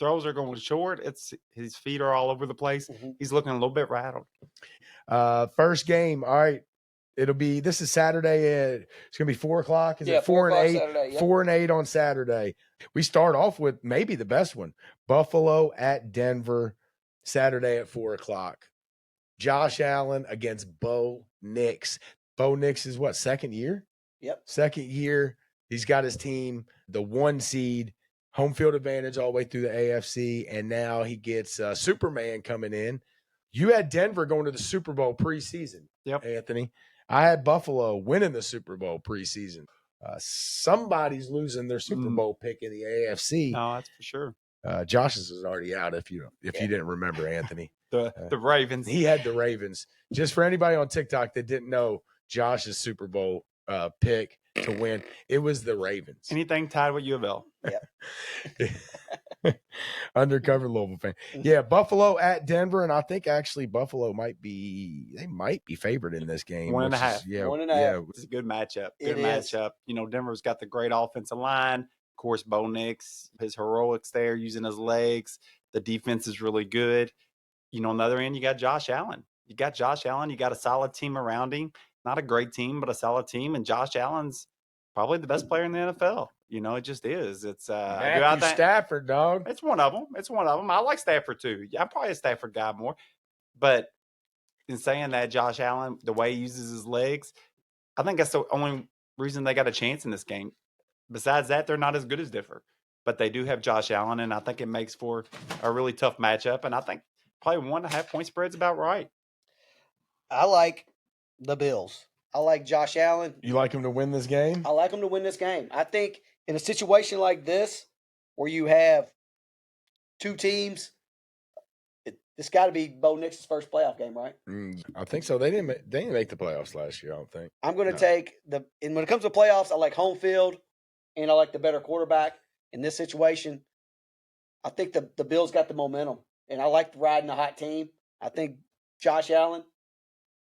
throws are going short. It's his feet are all over the place. Mm-hmm. He's looking a little bit rattled. First game. All right. This is Saturday. It's going to be 4:00. Is it 4 and 8? Saturday, yeah. 4 and 8 on Saturday. We start off with maybe the best one. Buffalo at Denver, Saturday at 4:00. Josh Allen against Bo Nix. Bo Nix is what, second year? Yep. Second year. He's got his team, the 1 seed, home field advantage all the way through the AFC, and now he gets Superman coming in. You had Denver going to the Super Bowl preseason, Anthony. I had Buffalo winning the Super Bowl preseason. Somebody's losing their Super Bowl pick in the AFC. No, that's for sure. Josh's is already out if you didn't remember, Anthony. The Ravens. He had the Ravens. Just for anybody on TikTok that didn't know Josh's Super Bowl pick to win, it was the Ravens. Anything tied with U of L. Yeah. Undercover Louisville fan. Yeah, Buffalo at Denver, and I think actually Buffalo might be favored in this game. 1.5. Yeah, 1.5. It's a good matchup. It Good is. matchup. You know, Denver's got the great offensive line. Of course, Bo Nix, his heroics there, using his legs. The defense is really good. You know, on the other end, you got Josh Allen. You got a solid team around him. Not a great team, but a solid team. And Josh Allen's probably the best player in the NFL. You know, it just is. It's Mathew Stafford, dog. It's one of them. I like Stafford too. Yeah, I'm probably a Stafford guy more. But in saying that, Josh Allen, the way he uses his legs, I think that's the only reason they got a chance in this game. Besides that, they're not as good as Denver. But they do have Josh Allen, and I think it makes for a really tough matchup. And I think probably 1.5 point spread's about right. I like the Bills. I like Josh Allen. You like him to win this game? I like him to win this game. I think in a situation like this, where you have two teams, it's got to be Bo Nix's first playoff game, right? I think so. They didn't make the playoffs last year, I don't think. I'm going to take and when it comes to playoffs, I like home field, and I like the better quarterback. In this situation, I think the Bills got the momentum, and I like riding a hot team. I think Josh Allen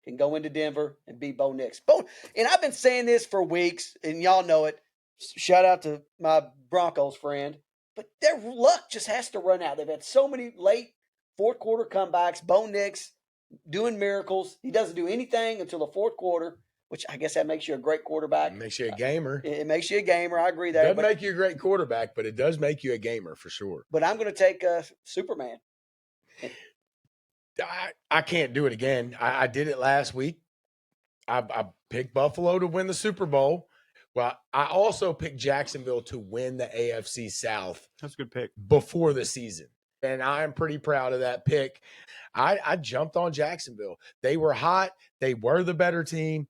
can go into Denver and beat Bo Nix. And I've been saying this for weeks, and y'all know it. Shout out to my Broncos friend. But their luck just has to run out. They've had so many late fourth quarter comebacks. Bo Nix doing miracles. He doesn't do anything until the fourth quarter, which I guess that makes you a great quarterback. It makes you a gamer. It makes you a gamer. I agree there. It doesn't make you a great quarterback, but it does make you a gamer for sure. But I'm going to take Superman. I can't do it again. I did it last week. I picked Buffalo to win the Super Bowl. Well, I also picked Jacksonville to win the AFC South. That's a good pick. Before the season. And I'm pretty proud of that pick. I jumped on Jacksonville. They were hot. They were the better team.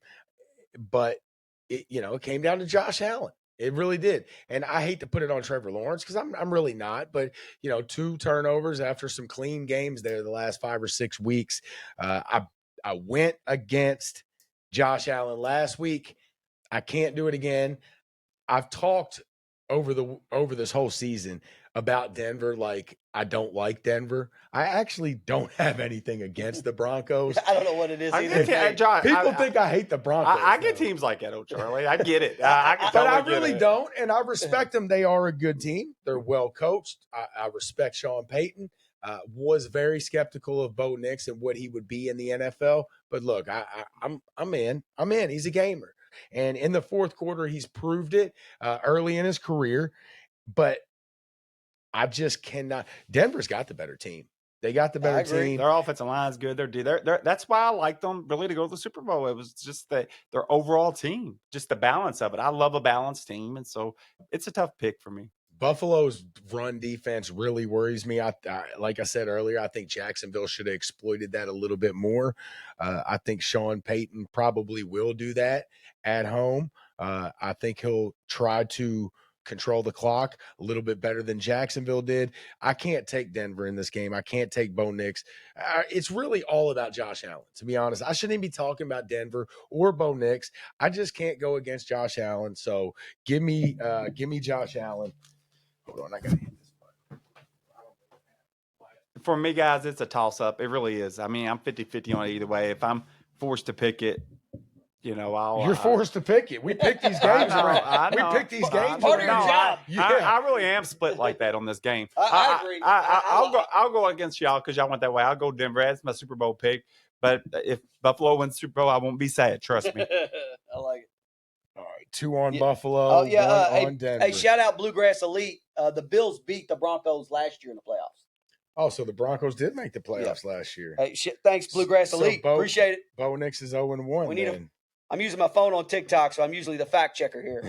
But, it came down to Josh Allen. It really did. And I hate to put it on Trevor Lawrence because I'm really not. But, 2 turnovers after some clean games there the last 5 or 6 weeks. I went against Josh Allen last week. I can't do it again. I've talked over this whole season about Denver. Like, I don't like Denver. I actually don't have anything against the Broncos. I don't know what it is either. People think I hate the Broncos. I get teams like that, Charlie. I get it. But I really don't, and I respect them. They are a good team. They're well coached. I respect Sean Payton. Was very skeptical of Bo Nix and what he would be in the NFL. But look, I'm in. He's a gamer. And in the fourth quarter, he's proved it early in his career. But I just cannot. Denver's got the better team. They got the better team. Their offensive line is good. That's why I like them really to go to the Super Bowl. It was just their overall team, just the balance of it. I love a balanced team, and so it's a tough pick for me. Buffalo's run defense really worries me. Like I said earlier, I think Jacksonville should have exploited that a little bit more. I think Sean Payton probably will do that at home. I think he'll try to control the clock a little bit better than Jacksonville did. I can't take Denver in this game. I can't take Bo Nix. It's really all about Josh Allen, to be honest. I shouldn't even be talking about Denver or Bo Nix. I just can't go against Josh Allen. So give me Josh Allen. Hold on, I gotta hit this button. For me, guys, it's a toss-up. It really is. I mean, I'm 50-50 on it either way. If I'm forced to pick it, You're forced to pick it. We pick these games around. We pick these games Part of your job. I really am split like that on this game. I agree. I'll go against y'all because y'all went that way. I'll go Denver. That's my Super Bowl pick. But if Buffalo wins Super Bowl, I won't be sad. Trust me. I like it. All right, 2 on Buffalo, 1 on Denver. Hey, shout out Bluegrass Elite. The Bills beat the Broncos last year in the playoffs. Oh, so the Broncos did make the playoffs last year. Hey, thanks, Bluegrass Elite. Appreciate it. Bo Nix is 0-1. We need I'm using my phone on TikTok, so I'm usually the fact checker here.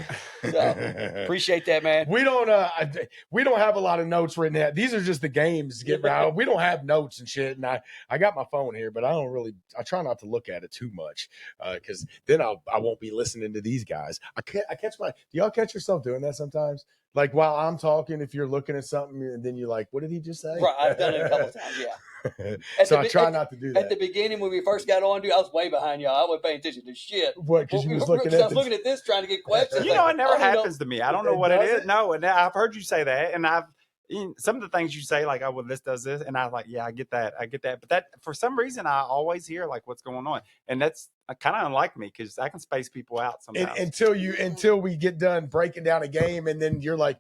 So appreciate that, man. We don't have a lot of notes written out. These are just the games to get around. We don't have notes and shit. And I got my phone here, but I try not to look at it too much because then I won't be listening to these guys. Do y'all catch yourself doing that sometimes? Like while I'm talking, if you're looking at something and then you're like, what did he just say? Right, I've done it a couple times, yeah. So I try not to do that. At the beginning, when we first got on, dude, I was way behind y'all. I wasn't paying attention to shit. What? Because you was looking I was looking at this, trying to get questions. It never happens to me. I don't know what it is. No, and I've heard you say that, and some of the things you say, like, oh, well, this does this. And I was like, yeah, I get that. But that, for some reason, I always hear, like, what's going on. And that's kind of unlike me because I can space people out sometimes. Until we get done breaking down a game, and then you're like,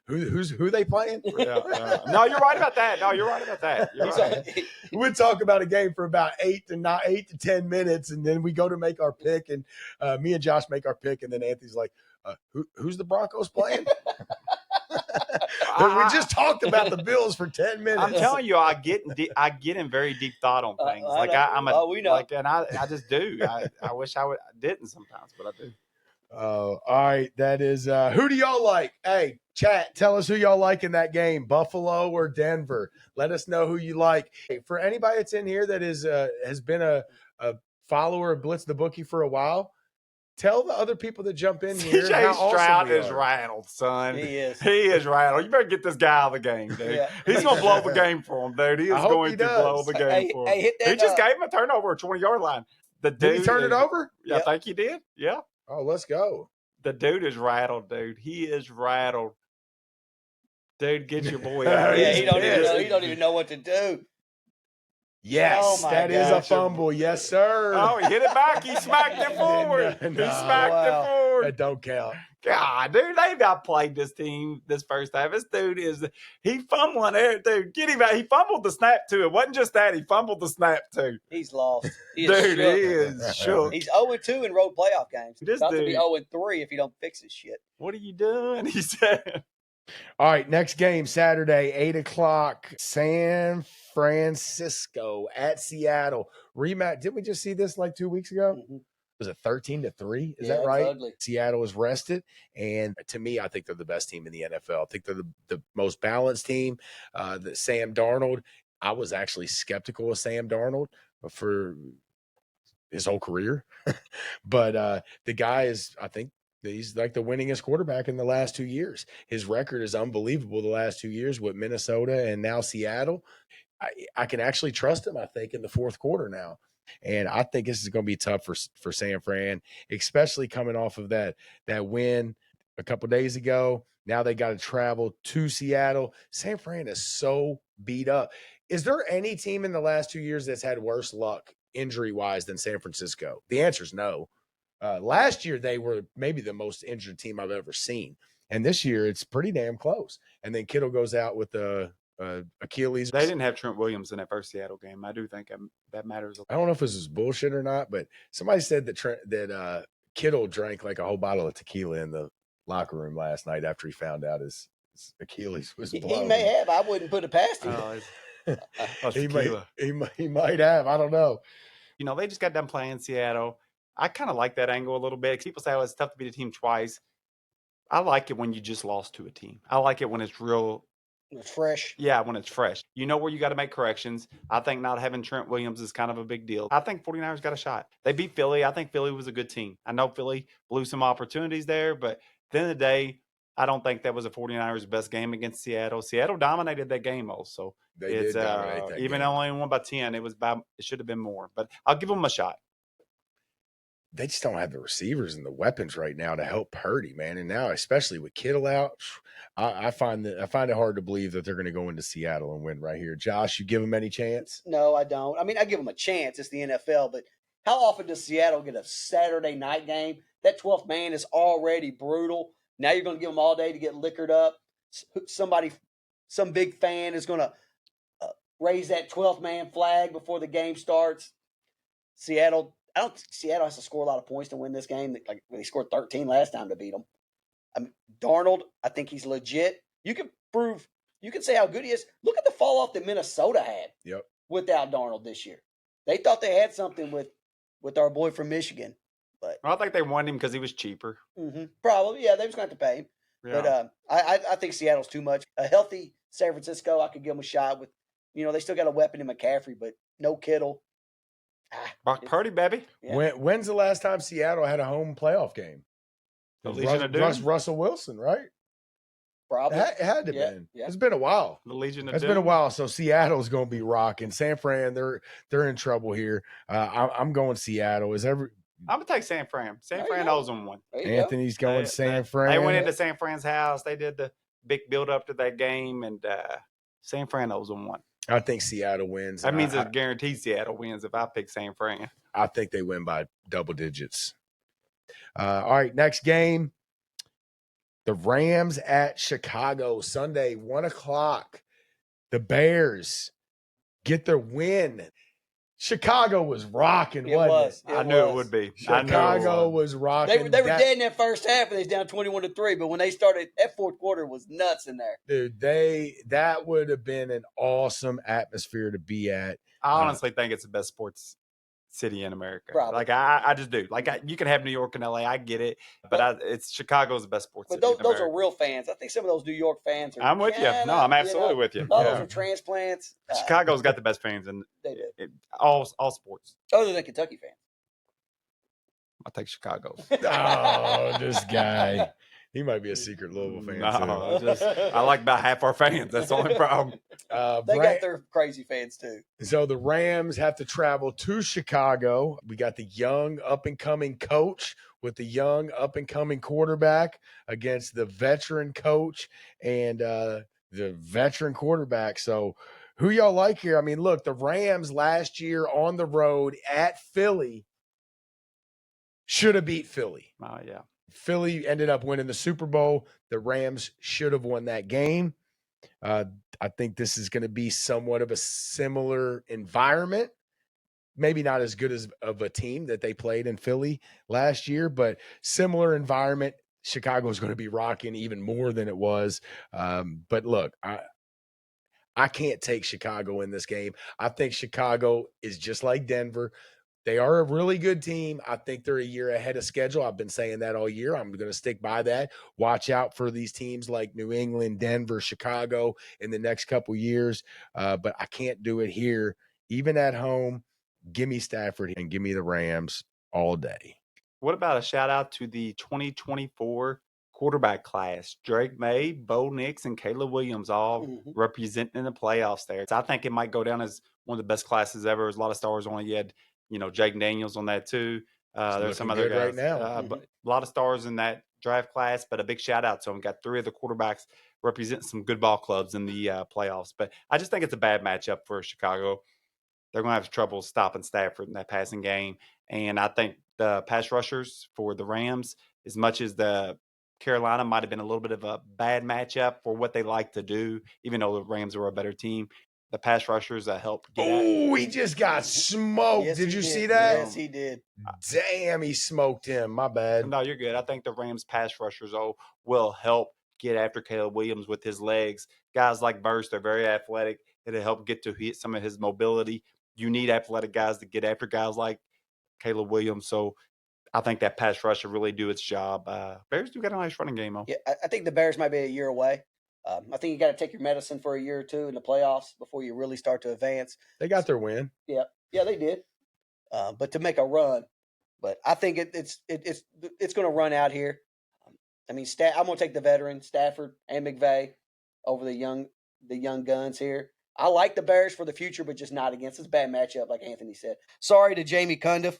who they playing? No, you're right about that. You're right. We talk about a game for about 8 to 10 minutes, and then we go to make our pick, and me and Josh make our pick, and then Anthony's like, who's the Broncos playing? We just talked about the Bills for 10 minutes. I'm telling you, I get in very deep thought on things. We know. Like, and I just do. I wish I didn't sometimes, but I do. Oh, all right. That is, who do y'all like? Hey, chat, tell us who y'all like in that game, Buffalo or Denver. Let us know who you like. Hey, for anybody that's in here that has been a follower of Blitz the Bookie for a while, tell the other people that jump in here. CJ Stroud is rattled, son. He is. He is rattled. You better get this guy out of the game, dude. Yeah. He's going to blow the game for him, dude. He is going to blow the game for him. He just gave him a turnover at 20-yard line. Did he turn it over? Yeah, I think he did. Yeah. Oh, let's go. The dude is rattled, dude. He is rattled. Dude, get your boy out. Yeah, he don't even know what to do. Yes, that is a fumble. Yes, sir. Oh, he hit it back. He smacked it forward. He smacked it forward. That don't count. God, dude, they've outplayed this team this first half. This dude he fumbling there, dude. Get him out. He fumbled the snap too. It wasn't just that. He fumbled the snap too. He's lost. He is shook. He's 0-2 in road playoff games. He's about to be 0-3 if he don't fix his shit. What are you doing? He said. All right, next game, Saturday, 8 o'clock, San Francisco at Seattle. Rematch. Didn't we just see this like 2 weeks ago? Mm-hmm. Was it 13-3? Is that right? Ugly. Seattle is rested. And to me, I think they're the best team in the NFL. I think they're the most balanced team. Sam Darnold, I was actually skeptical of Sam Darnold for his whole career. But the guy is, I think, he's like the winningest quarterback in the last 2 years. His record is unbelievable the last 2 years with Minnesota and now Seattle. I can actually trust him, I think, in the fourth quarter now. And I think this is going to be tough for San Fran, especially coming off of that win a couple days ago. Now they got to travel to Seattle. San Fran is so beat up. Is there any team in the last 2 years that's had worse luck injury-wise than San Francisco? The answer is no. Last year, they were maybe the most injured team I've ever seen. And this year, it's pretty damn close. And then Kittle goes out with the Achilles. They didn't have Trent Williams in that first Seattle game. I do think that matters. I don't know if this is bullshit or not, but somebody said that Kittle drank like a whole bottle of tequila in the locker room last night after he found out his Achilles was blown. He may have. I wouldn't put it past him. He might have. I don't know. You know, they just got done playing Seattle. I kind of like that angle a little bit. People say, oh, it's tough to beat a team twice. I like it when you just lost to a team. I like it when it's real. It's fresh. Yeah, when it's fresh. You know where you got to make corrections. I think not having Trent Williams is kind of a big deal. I think 49ers got a shot. They beat Philly. I think Philly was a good team. I know Philly blew some opportunities there, but at the end of the day, I don't think that was a 49ers best game against Seattle. Seattle dominated that game also. They did dominate that even game. Only won by 10. It should have been more, but I'll give them a shot. They just don't have the receivers and the weapons right now to help Purdy, man. And now, especially with Kittle out, I find it hard to believe that they're going to go into Seattle and win right here. Josh, you give them any chance? No, I don't. I mean, I give them a chance. It's the NFL, but how often does Seattle get a Saturday night game? That 12th man is already brutal. Now you're going to give them all day to get liquored up. Some big fan is going to raise that 12th man flag before the game starts. Seattle has to score a lot of points to win this game. Like they scored 13 last time to beat them. I mean, Darnold, I think he's legit. You can say how good he is. Look at the fall off that Minnesota had without Darnold this year. They thought they had something with our boy from Michigan. But I think they wanted him because he was cheaper. Mm-hmm. Probably, yeah, they was going to have to pay him. Yeah. But I think Seattle's too much. A healthy San Francisco, I could give them a shot with. They still got a weapon in McCaffrey, but no Kittle. Brock Purdy, baby. Yeah. When's the last time Seattle had a home playoff game? Russell Wilson, right? Probably. It had to been. Yeah. It's been a while. The Legion of It's been a while. So Seattle's going to be rocking. San Fran, they're in trouble here. I'm going Seattle. I'm going to take San Fran. San Fran owes them one. Anthony's going San Fran. They went into San Fran's house. They did the big build up to that game, and San Fran owes them one. I think Seattle wins. That means it's guaranteed Seattle wins if I pick San Fran. I think they win by double digits. All right, next game. The Rams at Chicago, Sunday, 1 o'clock. The Bears get their win. Chicago was rocking, wasn't it? I knew it would be. Chicago was rocking. They were dead in that first half, and they was down 21-3. But when they started, that fourth quarter was nuts in there. Dude, that would have been an awesome atmosphere to be at. I honestly think it's the best sports city in America. Probably. Like I just do. Like you can have New York and LA, I get it, but it's Chicago's the best sports city. But those are real fans. I think some of those New York fans are. I'm with you. No, I'm absolutely with you. All those are transplants. Chicago's got the best fans in all sports. Other than Kentucky fans. I'll take Chicago. Oh, this guy. He might be a secret Louisville fan, too. I like about half our fans. That's the only problem. They got their crazy fans, too. So the Rams have to travel to Chicago. We got the young, up-and-coming coach with the young, up-and-coming quarterback against the veteran coach and the veteran quarterback. So who y'all like here? I mean, look, the Rams last year on the road at Philly should have beat Philly. Oh, yeah. Philly ended up winning the Super Bowl. The Rams should have won that game. I think this is going to be somewhat of a similar environment. Maybe not as good as of a team that they played in Philly last year, but similar environment. Chicago is going to be rocking even more than it was. But look, I can't take Chicago in this game. I think Chicago is just like Denver. They are a really good team. I think they're a year ahead of schedule. I've been saying that all year. I'm going to stick by that. Watch out for these teams like New England, Denver, Chicago in the next couple years. But I can't do it here. Even at home, give me Stafford and give me the Rams all day. What about a shout out to the 2024 quarterback class? Drake May, Bo Nix, and Caleb Williams all representing the playoffs there. So I think it might go down as one of the best classes ever. There's a lot of stars on it. You had Jake Daniels on that too. There's some other guys right now. But a lot of stars in that draft class, but a big shout out to them. Got 3 of the quarterbacks representing some good ball clubs in the playoffs. But I just think it's a bad matchup for Chicago. They're going to have trouble stopping Stafford in that passing game. And I think the pass rushers for the Rams, as much as the Carolina might have been a little bit of a bad matchup for what they like to do, even though the Rams are a better team. The pass rushers that help. Oh, he just got smoked. Yes, did you see that? Yes, he did. Damn, he smoked him. My bad. No, you're good. I think the Rams pass rushers will help get after Caleb Williams with his legs. Guys like Burst, they're very athletic. It'll help get to hit some of his mobility. You need athletic guys to get after guys like Caleb Williams. So I think that pass rush will really do its job. Bears do got a nice running game, though. Yeah, I think the Bears might be a year away. I think you got to take your medicine for a year or two in the playoffs before you really start to advance. They got their win. Yeah, they did. But to make a run, but I think it's going to run out here. I mean, I'm going to take the veteran Stafford and McVay over the young guns here. I like the Bears for the future, but just not against. It's a bad matchup, like Anthony said. Sorry to Jamie Cundiff.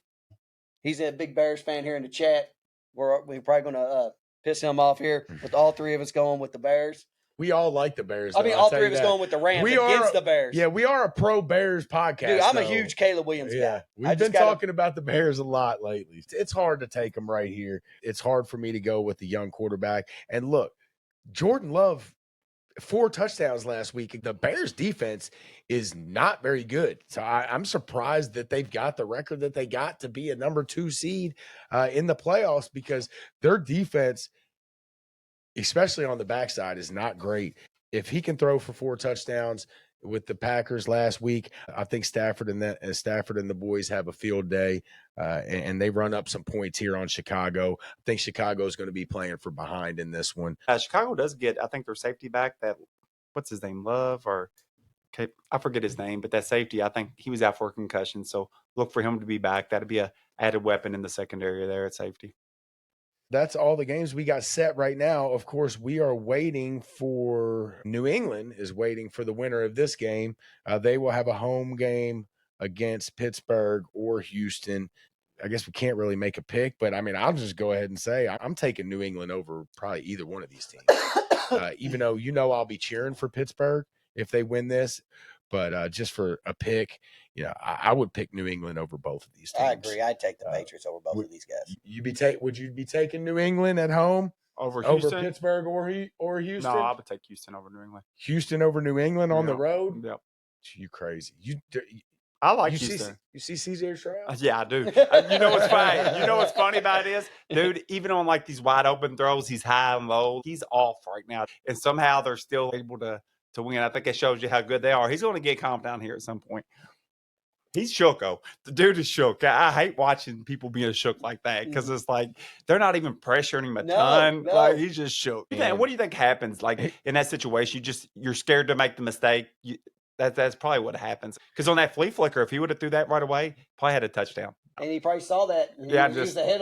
He's a big Bears fan here in the chat. We're probably going to piss him off here with all 3 of us going with the Bears. We all like the Bears. I mean, all 3 of us going with the Rams against the Bears. Yeah, we are a pro Bears podcast. Dude, I'm a huge Caleb Williams guy. We've been talking about the Bears a lot lately. It's hard to take them right here. It's hard for me to go with the young quarterback. And look, Jordan Love, 4 touchdowns last week. The Bears defense is not very good. So I'm surprised that they've got the record that they got to be a number 2 seed in the playoffs, because their defense, especially on the backside, is not great. If he can throw for 4 touchdowns with the Packers last week, I think Stafford and the boys have a field day, and they run up some points here on Chicago. I think Chicago is going to be playing for behind in this one. Chicago does get, I think, their safety back. That, what's his name, Love, or I forget his name, but that safety, I think he was out for a concussion. So look for him to be back. That'd be a added weapon in the secondary there at safety. That's all the games we got set right now. Of course, we are waiting for New England is waiting for the winner of this game. They will have a home game against Pittsburgh or Houston. I guess we can't really make a pick, but I mean, I'll just go ahead and say I'm taking New England over probably either one of these teams. even though I'll be cheering for Pittsburgh if they win this. But just for a pick, I would pick New England over both of these teams. I agree. I'd take the Patriots over both of these guys. Would you be taking New England at home over Pittsburgh or Houston? No, I would take Houston over New England. Houston over New England on the road? Yep. You crazy. I like Houston. You see CJ Stroud? Yeah, I do. You know what's funny? You know what's funny about it is, dude, even on like these wide open throws, he's high and low. He's off right now. And somehow they're still able to win. I think it shows you how good they are. He's going to get calmed down here at some point. He's shook, oh. The dude is shook. I hate watching people being shook like that because it's like they're not even pressuring him a ton. No. Like he's just shook. What do you think happens? Like in that situation, you're scared to make the mistake. That's probably what happens. Because on that flea flicker, if he would have threw that right away, probably had a touchdown. And he probably saw that. And he was ahead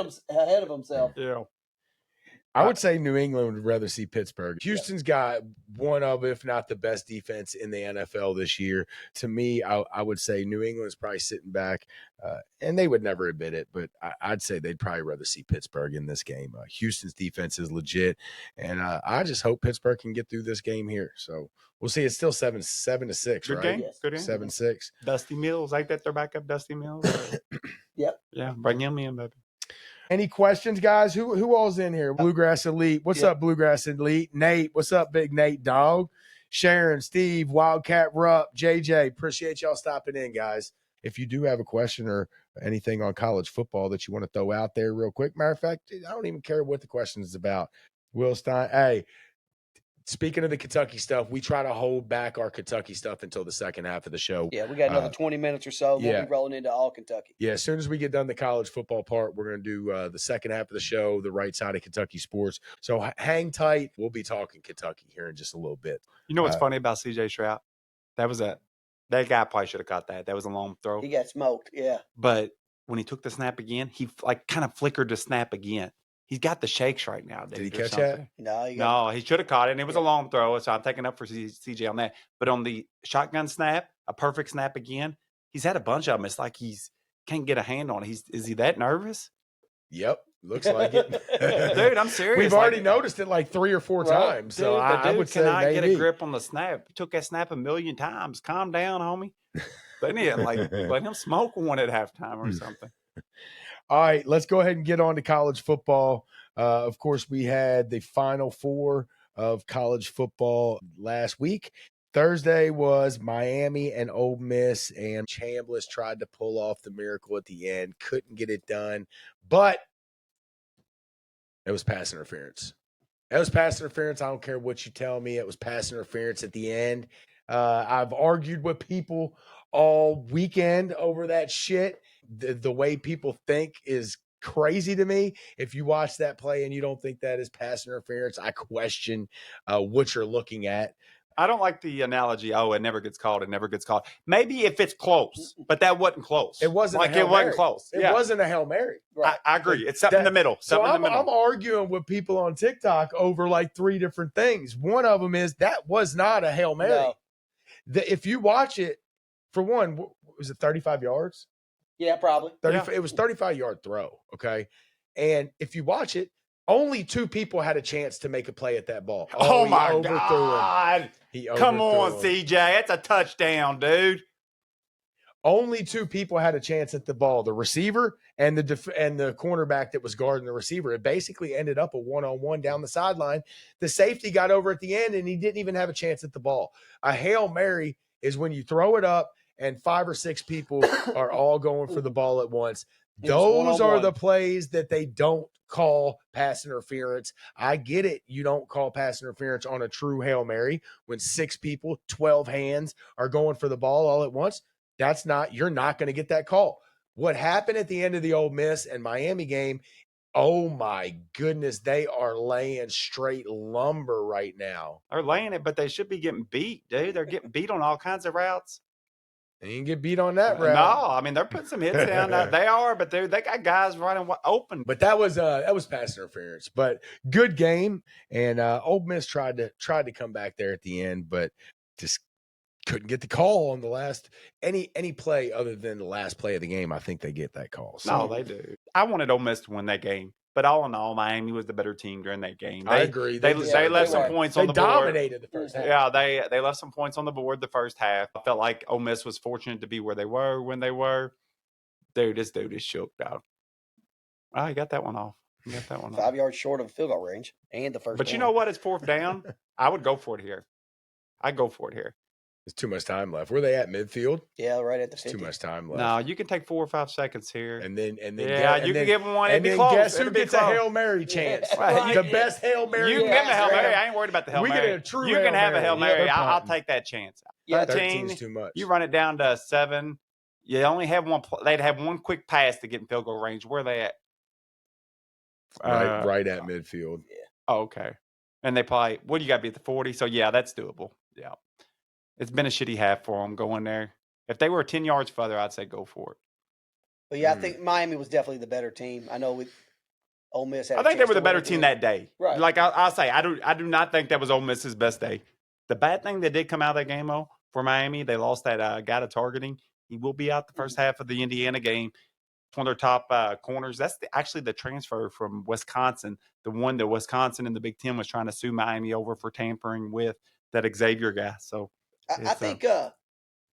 of himself. Yeah. I would say New England would rather see Pittsburgh. Houston's got one of, if not the best defense in the NFL this year. To me, I would say New England's probably sitting back, and they would never admit it, but I'd say they'd probably rather see Pittsburgh in this game. Houston's defense is legit, and I just hope Pittsburgh can get through this game here. So we'll see. It's still 7-6, Good right? game. Yes. Good game. 7-6. Dusty Mills, ain't that their backup, Dusty Mills? Yep. Yeah, bring him in, baby. Any questions, guys? Who all's in here? Bluegrass Elite. What's up, Bluegrass Elite? Nate, what's up, Big Nate Dog? Sharon, Steve, Wildcat Rupp, JJ. Appreciate y'all stopping in, guys. If you do have a question or anything on college football that you want to throw out there real quick, matter of fact, I don't even care what the question is about. Will Stein, hey, speaking of the Kentucky stuff, we try to hold back our Kentucky stuff until the second half of the show. Yeah, we got another 20 minutes or so. We'll be rolling into all Kentucky. Yeah, as soon as we get done the college football part, we're going to do the second half of the show, the right side of Kentucky sports. So hang tight. We'll be talking Kentucky here in just a little bit. You know what's funny about CJ Stroud? That guy probably should have caught that. That was a long throw. He got smoked, yeah. But when he took the snap again, he kind of flickered the snap again. He's got the shakes right now. Did he catch that? No, he should have caught it. And it was a long throw, so I'm taking up for CJ on that. But on the shotgun snap, a perfect snap again, he's had a bunch of them. It's like he's can't get a hand on it. Is he that nervous? Yep, looks like it. Dude, I'm serious. We've already noticed it like 3 or 4 times. So I would say maybe. Get a grip on the snap. He took that snap a million times. Calm down, homie. They need to let him smoke one at halftime or something. All right, let's go ahead and get on to college football. Of course, we had the Final Four of college football last week. Thursday was Miami and Ole Miss, and Chambliss tried to pull off the miracle at the end. Couldn't get it done, but it was pass interference. It was pass interference. I don't care what you tell me. It was pass interference at the end. I've argued with people all weekend over that shit. The way people think is crazy to me. If you watch that play and you don't think that is pass interference, I question what you're looking at. I don't like the analogy, it never gets called. It never gets called. Maybe if it's close, but that wasn't close. It wasn't wasn't close. It wasn't a Hail Mary. Right. I agree. It's something in the middle. I'm arguing with people on TikTok over like 3 different things. One of them is that was not a Hail Mary. No. If you watch it, for one, was it 35 yards? Yeah, probably. It was 35-yard throw, okay? And if you watch it, only 2 people had a chance to make a play at that ball. Oh my God. Come on, CJ. That's a touchdown, dude. Only 2 people had a chance at the ball, the receiver and the cornerback that was guarding the receiver. It basically ended up a one-on-one down the sideline. The safety got over at the end, and he didn't even have a chance at the ball. A Hail Mary is when you throw it up and 5 or 6 people are all going for the ball at once. Those are the plays that they don't call pass interference. I get it. You don't call pass interference on a true Hail Mary when 6 people, 12 hands are going for the ball all at once. You're not going to get that call. What happened at the end of the Ole Miss and Miami game, oh my goodness, they are laying straight lumber right now. They're laying it, but they should be getting beat, dude. They're getting beat on all kinds of routes. They didn't get beat on that route. No, I mean, they're putting some hits down. They are, but they got guys running open. But that was pass interference. But good game, and Ole Miss tried to come back there at the end, but just couldn't get the call on the last any play other than the last play of the game. I think they get that call. So. No, they do. I wanted Ole Miss to win that game. But all in all, Miami was the better team during that game. I agree. They left some points on the board. They dominated the first half. Yeah, they left some points on the board the first half. I felt like Ole Miss was fortunate to be where they were when they were. Dude, this dude is shook, dog. Oh, he got that one off. 5 yards short of field goal range and the first. But you know what? It's 4th down. I would go for it here. I'd go for it here. There's too much time left. Where they at midfield? Yeah, right at the 50. Too much time left. No, you can take 4 or 5 seconds here, and then you can give them one. And then close. Guess who gets a Hail Mary chance? Right. The best Hail Mary. You can give them a Hail Mary. I ain't worried about the Hail Mary. We get a true. You can have a Hail Mary. I'll take that chance. Yeah, 13's too much. You run it down to 7. You only have one. They'd have one quick pass to get in field goal range. Where are they at? Right at midfield. Yeah. Oh, okay. And they probably, what do you got to be at the 40? So, yeah, that's doable. Yeah. It's been a shitty half for them going there. If they were 10 yards further, I'd say go for it. But, yeah, I think Miami was definitely the better team. I know Ole Miss had I think they were the better team that day. Right. Like I'll say, I do not think that was Ole Miss's best day. The bad thing that did come out of that game, though, for Miami, they lost that guy to targeting. He will be out the first half of the Indiana game. One of their top corners. That's actually the transfer from Wisconsin, the one that Wisconsin in the Big Ten was trying to sue Miami over for tampering with that Xavier guy. So I think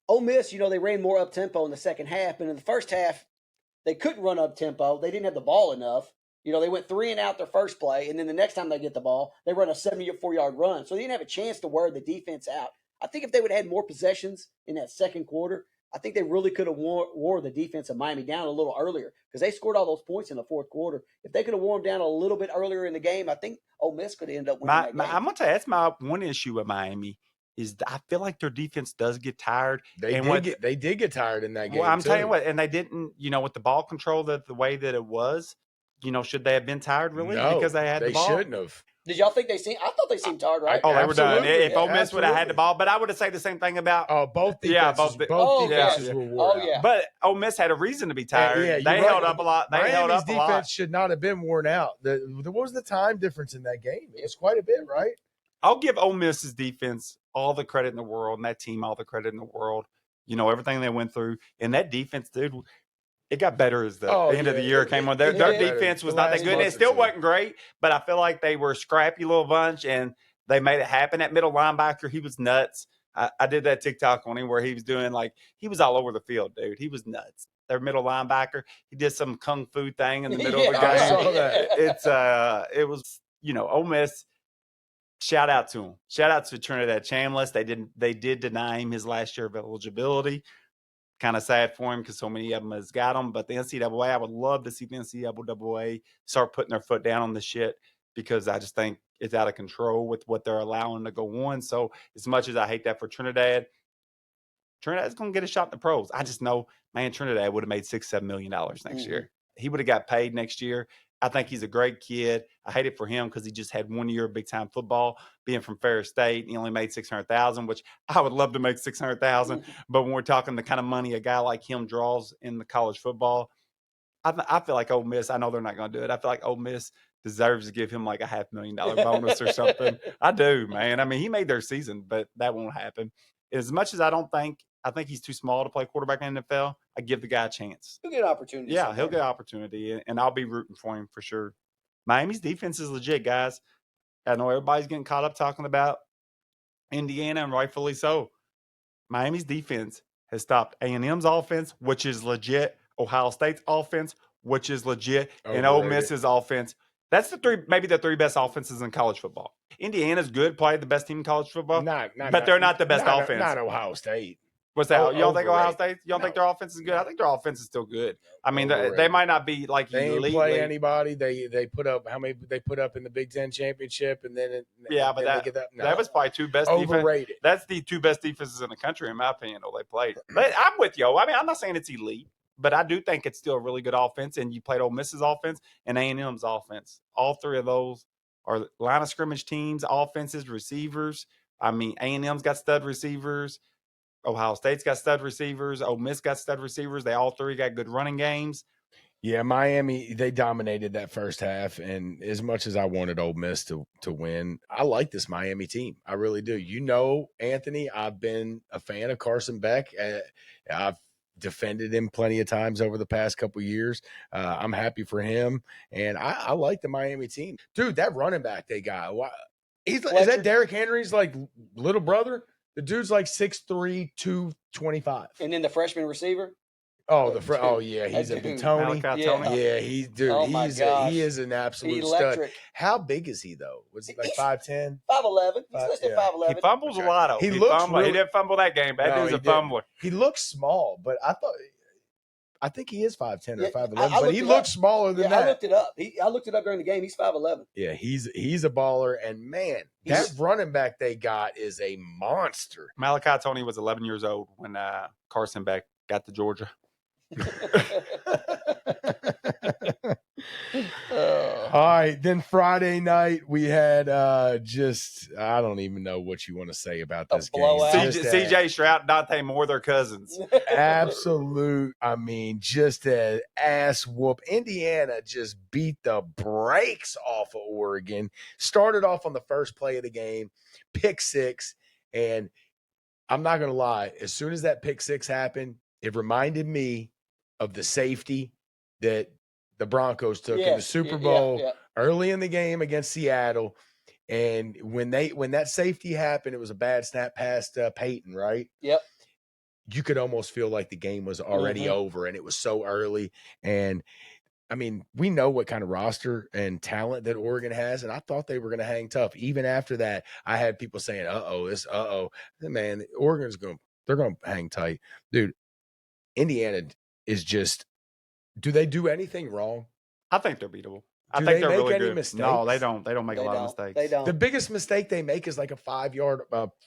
Ole Miss, they ran more up-tempo in the second half. And in the first half, they couldn't run up-tempo. They didn't have the ball enough. They went 3 and out their first play. And then the next time they get the ball, they run a 74-yard run. So they didn't have a chance to wear the defense out. I think if they would have had more possessions in that second quarter, I think they really could have wore the defense of Miami down a little earlier because they scored all those points in the fourth quarter. If they could have worn them down a little bit earlier in the game, I think Ole Miss could end up winning that game. I'm going to tell you, that's my one issue with Miami is I feel like their defense does get tired. They did get tired in that game. Well, I'm telling you what, and they didn't, with the ball control the way that it was, should they have been tired really? No, because they had the ball? They shouldn't have. Did y'all think I thought they seemed tired, right? Oh, they were done. If Ole Miss Absolutely. would have had the ball, but I would have said the same thing about both defenses. Both defenses were worn out. Yeah. But Ole Miss had a reason to be tired. They held up a lot. Miami's defense should not have been worn out. What was the time difference in that game? It was quite a bit, right? I'll give Ole Miss's defense all the credit in the world, and that team all the credit in the world. Everything they went through, and that defense, dude. It got better as the end of the year came on. Their defense was not that good. And it still wasn't great, but I feel like they were a scrappy little bunch, and they made it happen. That middle linebacker, he was nuts. I did that TikTok on him where he was doing he was all over the field, dude. He was nuts. Their middle linebacker, he did some kung fu thing in the middle of the game. I saw that. It was, Ole Miss. Shout out to him. Shout out to Trinidad Chambliss. They did deny him his last year of eligibility. Kind of sad for him because so many of them has got him. But the NCAA, I would love to see the NCAA start putting their foot down on the shit because I just think it's out of control with what they're allowing to go on. So as much as I hate that for Trinidad's going to get a shot in the pros. I just know, man, Trinidad would have made $6-7 million next year. He would have got paid next year. I think he's a great kid. I hate it for him because he just had 1 year of big-time football. Being from Ferris State, he only made $600,000, which I would love to make $600,000. But when we're talking the kind of money a guy like him draws in the college football, I feel like Ole Miss, I know they're not going to do it. I feel like Ole Miss deserves to give him like a $500,000 bonus or something. I do, man. I mean, he made their season, but that won't happen. As much as I think he's too small to play quarterback in the NFL, I give the guy a chance. He'll get an opportunity. Yeah, he'll get an opportunity, and I'll be rooting for him for sure. Miami's defense is legit, guys. I know everybody's getting caught up talking about Indiana, and rightfully so. Miami's defense has stopped A&M's offense, which is legit, Ohio State's offense, which is legit, and Ole Miss's offense. That's maybe the three best offenses in college football. Indiana's good, probably the best team in college football, but they're not the best offense. Not Ohio State. What's that? You don't think Ohio State? You don't think their offense is good? I think their offense is still good. I mean, they might not be like they elite. They play anybody. They put up how many they put up in the Big Ten championship, and then that was probably two best overrated. Defense. That's the two best defenses in the country, in my opinion. They played, but I'm with you. I mean, I'm not saying it's elite, but I do think it's still a really good offense. And you played Ole Miss's offense and A&M's offense. All three of those are line of scrimmage teams, offenses, receivers. I mean, A&M's got stud receivers. Ohio State's got stud receivers. Ole Miss got stud receivers. They all three got good running games. Yeah, Miami, they dominated that first half. And as much as I wanted Ole Miss to win, I like this Miami team. I really do. Anthony, I've been a fan of Carson Beck. I've defended him plenty of times over the past couple years. I'm happy for him, and I like the Miami team. Dude, that running back they got, is that Derrick Henry's like little brother? The dude's like 6'3", 225. And then the freshman receiver. Oh, yeah, he's a big Tony. Yeah, he is an absolute stud. How big is he though? Was he like 5'10"? 5'11". He's listed 5'11". He fumbles a lot. He didn't fumble that game. That dude's a fumbler. He looks small, but I think he is 5'10" or 5'11", but he looks smaller than that. I looked it up. I looked it up during the game. He's 5'11". Yeah, he's a baller, and man, that running back they got is a monster. Malachi Tony was 11 years old when Carson Beck got to Georgia. All right, then Friday night we had I don't even know what you want to say about this game. CJ Stroud, Dante Moore, their cousins. Absolute, just an ass whoop. Indiana just beat the brakes off of Oregon. Started off on the first play of the game, pick six, and I'm not gonna lie, as soon as that pick six happened, it reminded me of the safety that the Broncos took in the Super Bowl early in the game against Seattle. And when that safety happened, it was a bad snap past Peyton, right? Yep. You could almost feel like the game was already over, and it was so early. And we know what kind of roster and talent that Oregon has, and I thought they were going to hang tough. Even after that, I had people saying, man, Oregon's they're going to hang tight. Dude, Indiana is just, do they do anything wrong? I think they're beatable. I think they're really good. Mistakes? No, they don't. They don't make a lot of mistakes. They don't. The biggest mistake they make is like a 5-yard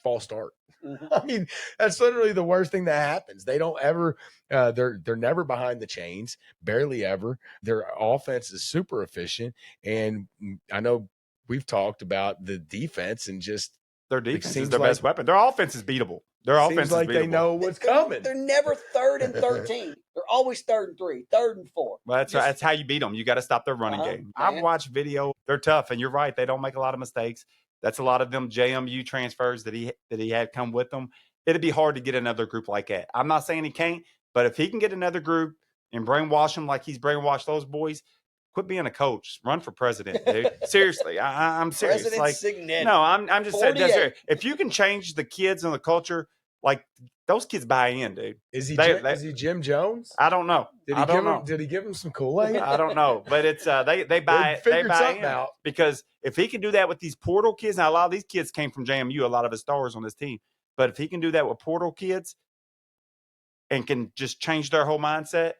false start. Mm-hmm. That's literally the worst thing that happens. They don't ever, they're never behind the chains, barely ever. Their offense is super efficient. And I know we've talked about the defense and just their defense is their best weapon. Their offense is beatable. Their offense is beatable. They know what's coming. They're never 3rd and 13. They're always 3rd and 3, 3rd and 4. Well, that's how you beat them. You got to stop their running game. I've watched video. They're tough, and you're right. They don't make a lot of mistakes. That's a lot of them JMU transfers that he had come with them. It'd be hard to get another group like that. I'm not saying he can't, but if he can get another group and brainwash them like he's brainwashed those boys, quit being a coach. Run for president, dude. Seriously, I'm serious. President Cignetti. No, I'm just saying. That's if you can change the kids and the culture, like those kids buy in, dude. Is he Jim Jones? I don't know. Did he give him some Kool-Aid? I don't know, but it's they buy in out. Because if he can do that with these portal kids, now a lot of these kids came from JMU, a lot of his stars on this team. But if he can do that with portal kids and can just change their whole mindset,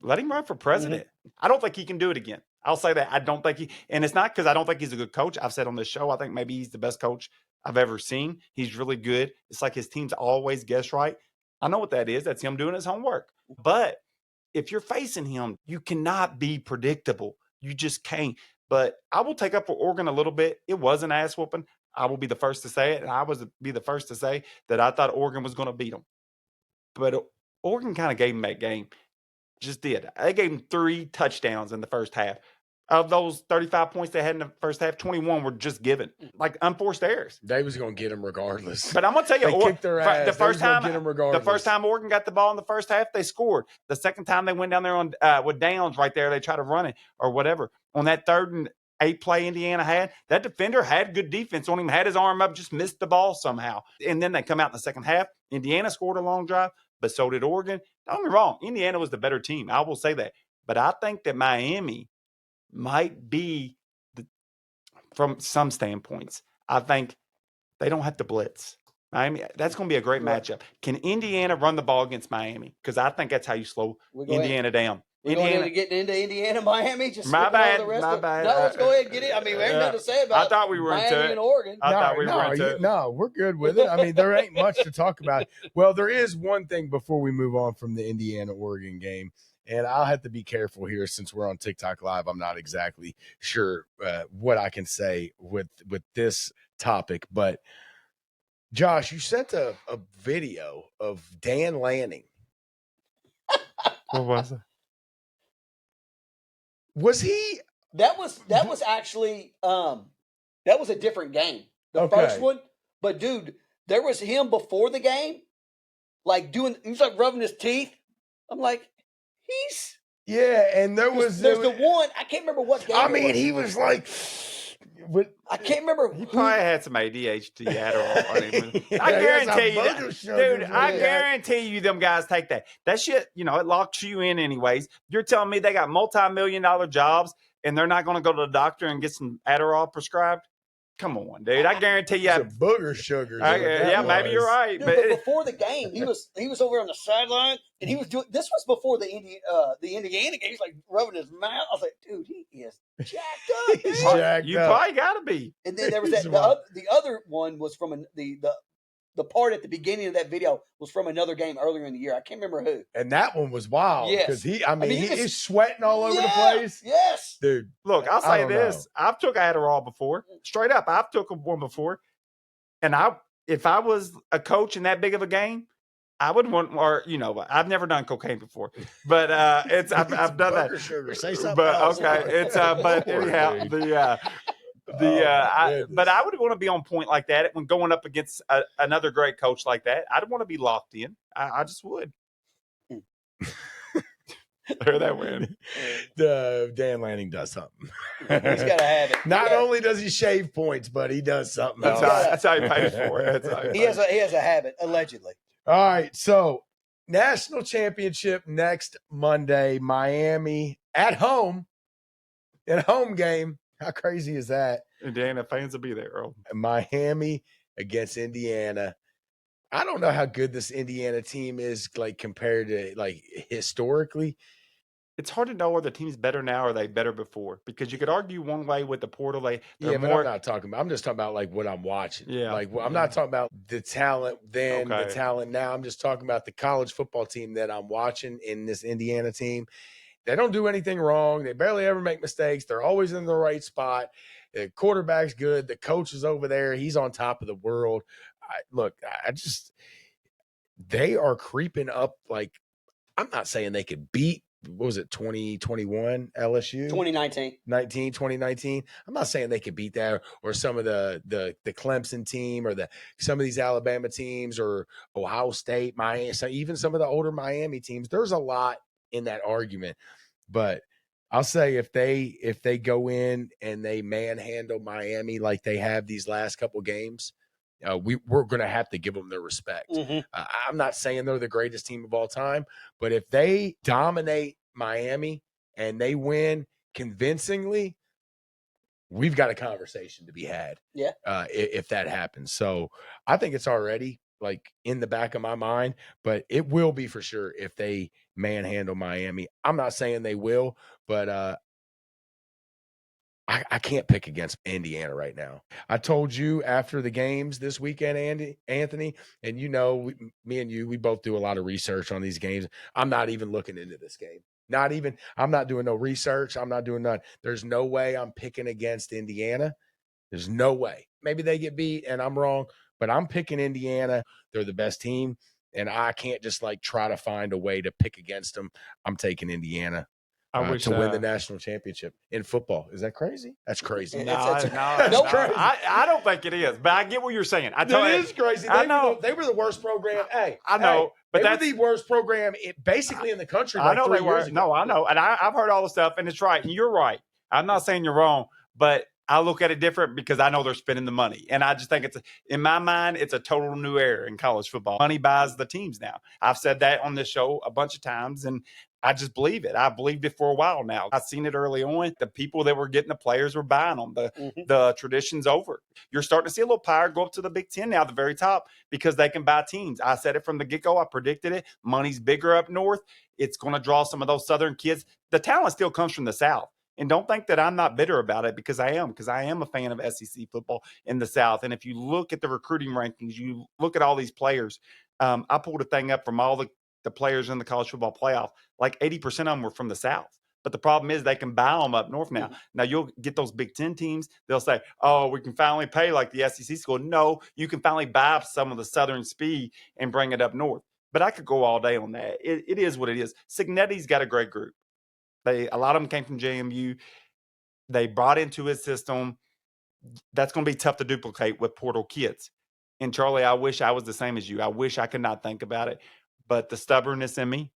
let him run for president. I don't think he can do it again. I'll say that. I don't think and it's not because I don't think he's a good coach. I've said on this show, I think maybe he's the best coach I've ever seen. He's really good. It's like his team's always guess right. I know what that is. That's him doing his homework. But if you're facing him, you cannot be predictable. You just can't. But I will take up for Oregon a little bit. It was an ass whooping. I will be the first to say it. And I was be the first to say that I thought Oregon was going to beat them. But Oregon kind of gave them that game. Just did. They gave them 3 touchdowns in the first half. Of those 35 points they had in the first half, 21 were just given, like unforced errors. They was going to get them regardless. But I'm going to tell you, they kicked their ass. The first time Oregon got the ball in the first half, they scored. The second time they went down there on with downs right there, they tried to run it or whatever. On that 3rd and 8 play Indiana had, that defender had good defense on him, had his arm up, just missed the ball somehow. And then they come out in the second half. Indiana scored a long drive, but so did Oregon. Don't get me wrong, Indiana was the better team. I will say that. But I think that Miami might be, from some standpoints, I think they don't have to blitz. Miami, that's going to be a great matchup. Can Indiana run the ball against Miami? Because I think that's how you slow Indiana down. We're going to get into Indiana, Miami. Just my bad. No, let's go ahead and get it. There's nothing to say about. I thought we were Miami into it. And Oregon. No, we're good with it. There ain't much to talk about. Well, there is one thing before we move on from the Indiana-Oregon game. And I'll have to be careful here since we're on TikTok Live. I'm not exactly sure what I can say with this topic. But, Josh, you sent a video of Dan Lanning. What was it? Was he? That was actually that was a different game. The first one. But, dude, there was him before the game, like he was like rubbing his teeth. I'm like, he's. Yeah, and there's the one. I can't remember what game. I mean, he was like, I can't remember. He probably had some ADHD Adderall on him. Yeah, I he has guarantee you a that, bunch of sugars dude. in I that. guarantee you, them guys take that. That shit, it locks you in anyways. You're telling me they got multi-million-dollar jobs and they're not going to go to the doctor and get some Adderall prescribed? Come on, dude. I guarantee you. Some booger sugars. Yeah, maybe you're right. Dude, but before the game, he was over on the sideline and he was doing. This was before the Indiana game. He's like rubbing his mouth. I was like, dude, he is jacked up. He's jacked you up. probably got to be. And then there was that. The other one was from the part at the beginning of that video was from another game earlier in the year. I can't remember who. And that one was wild. Yes. Because he's sweating all over the place. Yes. Dude. Look, I'll say this. I've took Adderall before. Straight up. I've took one before. And if I was a coach in that big of a game, I would want more, I've never done cocaine before. But I've done that. Sugar. Say something But else. okay. But anyhow, but I would want to be on point like that when going up against another great coach like that. I'd want to be locked in. I just would. There that win. Dan Lanning does something. He's got to have it. Not only does he shave points, but he does something else. That's how he pays for it. He has a habit, allegedly. All right, so national championship next Monday, Miami at home, in a home game. How crazy is that? Indiana fans will be there, Earl. Miami against Indiana. I don't know how good this Indiana team is, like, compared to, like, historically. It's hard to know, are the teams better now or are they better before? Because you could argue one way with the portal. But I'm not talking about, I'm just talking about, like, what I'm watching. Yeah. Like, I'm not talking about the talent then, the talent now. I'm just talking about the college football team that I'm watching in this Indiana team. They don't do anything wrong. They barely ever make mistakes. They're always in the right spot. The quarterback's good. The coach is over there. He's on top of the world. They are creeping up. Like, I'm not saying they could beat, what was it, 2021 LSU? 2019. I'm not saying they could beat that or some of the Clemson team or some of these Alabama teams or Ohio State, Miami, even some of the older Miami teams. There's a lot in that argument. But I'll say if they go in and they manhandle Miami like they have these last couple games, we're going to have to give them their respect. Mm-hmm. I'm not saying they're the greatest team of all time, but if they dominate Miami and they win convincingly, we've got a conversation to be had. Yeah. If that happens. So I think it's already like in the back of my mind, but it will be for sure if they manhandle Miami. I'm not saying they will, but I can't pick against Indiana right now. I told you after the games this weekend, Anthony, and me and you, we both do a lot of research on these games. I'm not even looking into this game. I'm not doing no research. I'm not doing none. There's no way I'm picking against Indiana. There's no way. Maybe they get beat and I'm wrong, but I'm picking Indiana. They're the best team, and I can't just like try to find a way to pick against them. I'm taking Indiana. To win the national championship in football. Is that crazy? That's crazy. No, crazy. I don't think it is, but I get what you're saying. It is crazy. They were the worst program. I know, but they were the worst program basically in the country. I know they were. No, I know, and I've heard all the stuff, and it's right. And you're right. I'm not saying you're wrong, but I look at it different because I know they're spending the money, and I just think in my mind, it's a total new era in college football. Money buys the teams now. I've said that on this show a bunch of times, and I just believe it. I believed it for a while now. I've seen it early on. The people that were getting the players were buying them. The tradition's over. You're starting to see a little power go up to the Big Ten now, at the very top, because they can buy teams. I said it from the get-go. I predicted it. Money's bigger up north. It's going to draw some of those Southern kids. The talent still comes from the South. And don't think that I'm not bitter about it, because I am a fan of SEC football in the South. And if you look at the recruiting rankings, you look at all these players. I pulled a thing up from all the players in the college football playoff. Like 80% of them were from the South. But the problem is they can buy them up north now. Now, you'll get those Big Ten teams. They'll say, oh, we can finally pay like the SEC school. No, you can finally buy up some of the Southern speed and bring it up north. But I could go all day on that. It is what it is. Cignetti's got a great group. A lot of them came from JMU. They brought into his system. That's going to be tough to duplicate with portal kids. And Charlie, I wish I was the same as you. I wish I could not think about it. But the stubbornness in me,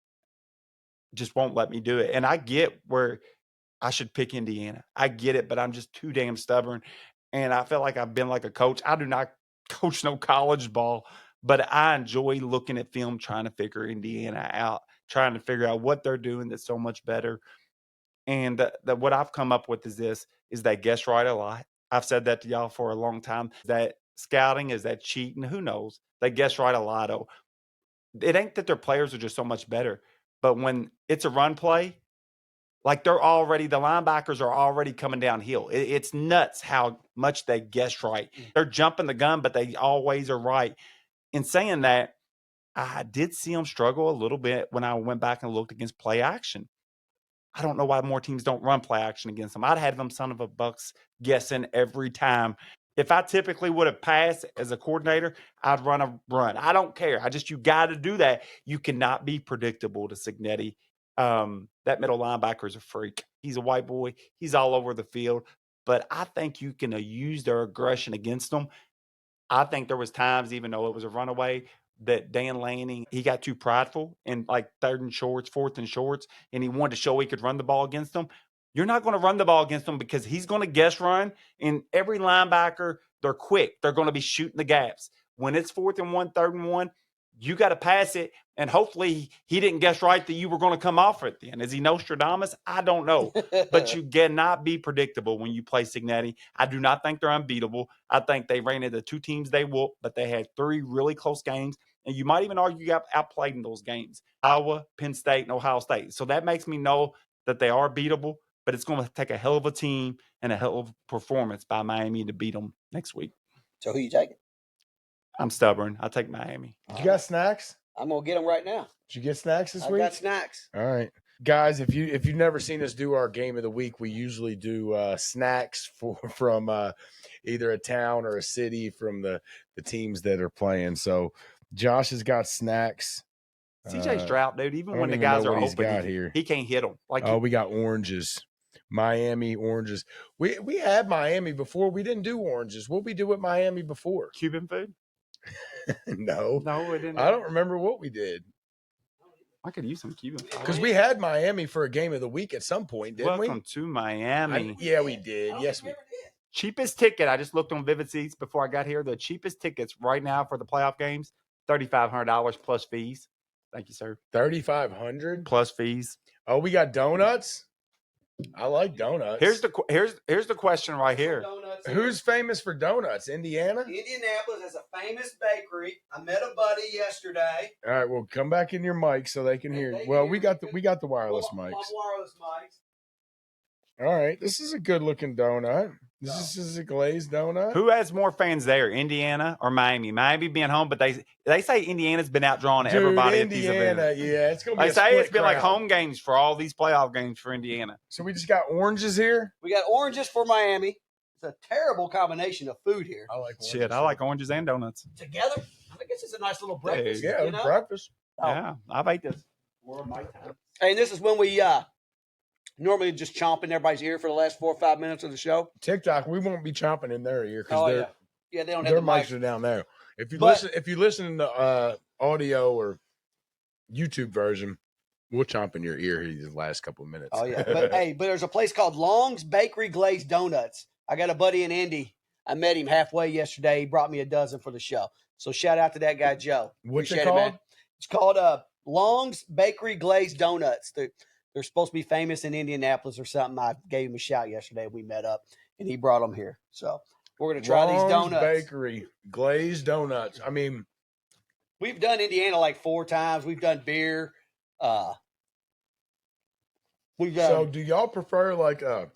just won't let me do it. And I get where I should pick Indiana. I get it, but I'm just too damn stubborn. And I feel like I've been like a coach. I do not coach no college ball, but I enjoy looking at film, trying to figure Indiana out, trying to figure out what they're doing that's so much better. And what I've come up with is they guess right a lot. I've said that to y'all for a long time. That scouting, is that cheating? Who knows? They guess right a lot. Oh, it ain't that their players are just so much better, but when it's a run play, like the linebackers are already coming downhill. It's nuts how much they guess right. They're jumping the gun, but they always are right. In saying that, I did see them struggle a little bit when I went back and looked against play action. I don't know why more teams don't run play action against them. I'd have them son of a bucks guessing every time. If I typically would have passed as a coordinator, I'd run a run. I don't care. You got to do that. You cannot be predictable to Cignetti. That middle linebacker is a freak. He's a white boy. He's all over the field. But I think you can use their aggression against them. I think there was times, even though it was a runaway, that Dan Lanning, he got too prideful in like 3rd and shorts, 4th and shorts, and he wanted to show he could run the ball against them. You're not going to run the ball against them because he's going to guess run, and every linebacker, they're quick. They're going to be shooting the gaps. When it's 4th and 1, 3rd and 1, you got to pass it, and hopefully he didn't guess right that you were going to come off it then. Is he Nostradamus? I don't know. But you cannot be predictable when you play Cignetti. I do not think they're unbeatable. I think they ran into 2 teams they whooped, but they had 3 really close games, and you might even argue got outplayed in those games. Iowa, Penn State, and Ohio State. So that makes me know that they are beatable, but it's going to take a hell of a team and a hell of a performance by Miami to beat them next week. So who you taking? I'm stubborn. I'll take Miami. You got snacks? I'm going to get them right now. Did you get snacks this week? I got snacks. All right. Guys, if you've never seen us do our game of the week, we usually do snacks from either a town or a city from the teams that are playing. So Josh has got snacks. CJ's drought, dude. Even when the guys are open, he can't hit them. We got oranges. Miami oranges. We had Miami before. We didn't do oranges. What we do with Miami before? Cuban food? No, we didn't. I don't remember what we did. I could use some Cuban food. Because we had Miami for a game of the week at some point, didn't we? Welcome to Miami. We did. Yes, we did. Cheapest ticket. I just looked on Vivid Seats before I got here. The cheapest tickets right now for the playoff games, $3,500 plus fees. Thank you, sir. $3,500 plus fees. Oh, we got donuts. I like donuts. Here's the question right here. Who's famous for donuts? Indiana? Indianapolis has a famous bakery. I met a buddy yesterday. All right, well, come back in your mic so they can hear. Well, we got the wireless mics. Wireless mics. All right, this is a good looking donut. This is a glazed donut. Who has more fans there, Indiana or Miami? Miami being home, but they say Indiana's been outdrawn everybody at these events. Yeah, it's gonna be. They say it's been like home games for all these playoff games for Indiana. So we just got oranges here. We got oranges for Miami. It's a terrible combination of food here. I like oranges. Shit. I like oranges and donuts together. I guess it's a nice little breakfast. Yeah, breakfast. Oh. Yeah, I've ate this. And this is when we normally just chomping everybody's ear for the last 4 or 5 minutes of the show. TikTok, we won't be chomping in their ear because they don't have their the mics are down there. If you listen to audio or YouTube version, we'll chomp in your ear these last couple of minutes. Oh yeah, but there's a place called Long's Bakery Glazed Donuts. I got a buddy in Indy. I met him halfway yesterday. He brought me a dozen for the show. So shout out to that guy Joe. What's it called? It's called Long's Bakery Glazed Donuts. They're supposed to be famous in Indianapolis or something. I gave him a shout yesterday. We met up, and he brought them here. So we're going to try these donuts. Bakery, glazed donuts. I mean, we've done Indiana like 4 times. We've done beer. So do y'all prefer like a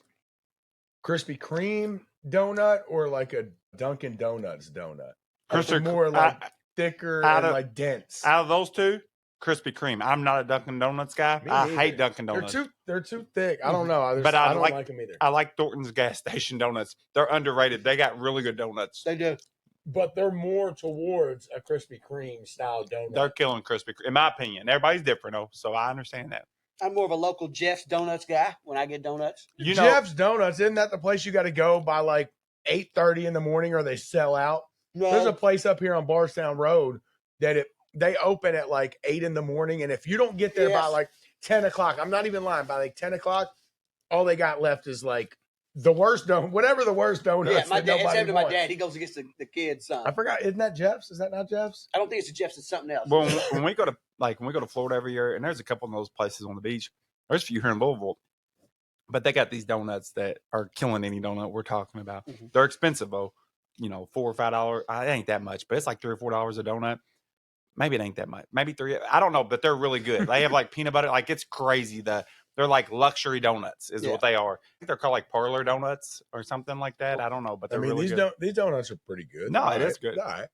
Krispy Kreme donut or like a Dunkin' Donuts donut? Like more like thicker and like dense. Out of those two, Krispy Kreme. I'm not a Dunkin' Donuts guy. I hate Dunkin' Donuts. They're too thick. I don't know. I don't like them either. I like Thornton's gas station donuts. They're underrated. They got really good donuts. They do. But they're more towards a Krispy Kreme style donut. They're killing Krispy Kreme, in my opinion. Everybody's different, though, so I understand that. I'm more of a local Jeff's Donuts guy when I get donuts. Jeff's Donuts, isn't that the place you got to go by like 8:30 in the morning or they sell out? No. There's a place up here on Barstown Road that they open at like 8 in the morning, and if you don't get there by like 10 o'clock. I'm not even lying. By like 10 o'clock, all they got left is like the worst donut, whatever the worst donuts. Yeah, my that dad. It's nobody happened to my wants. dad. He goes against the kid's son. I forgot. Isn't that Jeff's? Is that not Jeff's? I don't think it's a Jeff's. It's something else. Well, when we go to Florida every year, and there's a couple of those places on the beach. There's a few here in Louisville, but they got these donuts that are killing any donut we're talking about. Mhm. They're expensive though, $4 or $5. It ain't that much, but it's like $3 or $4 a donut. Maybe it ain't that much. Maybe $3. I don't know, but they're really good. They have like peanut butter. Like it's crazy. They're like luxury donuts is what they are. I think they're called like parlor donuts or something like that. I don't know, but they're really good. These donuts are pretty good. No, All it right. is good. All right.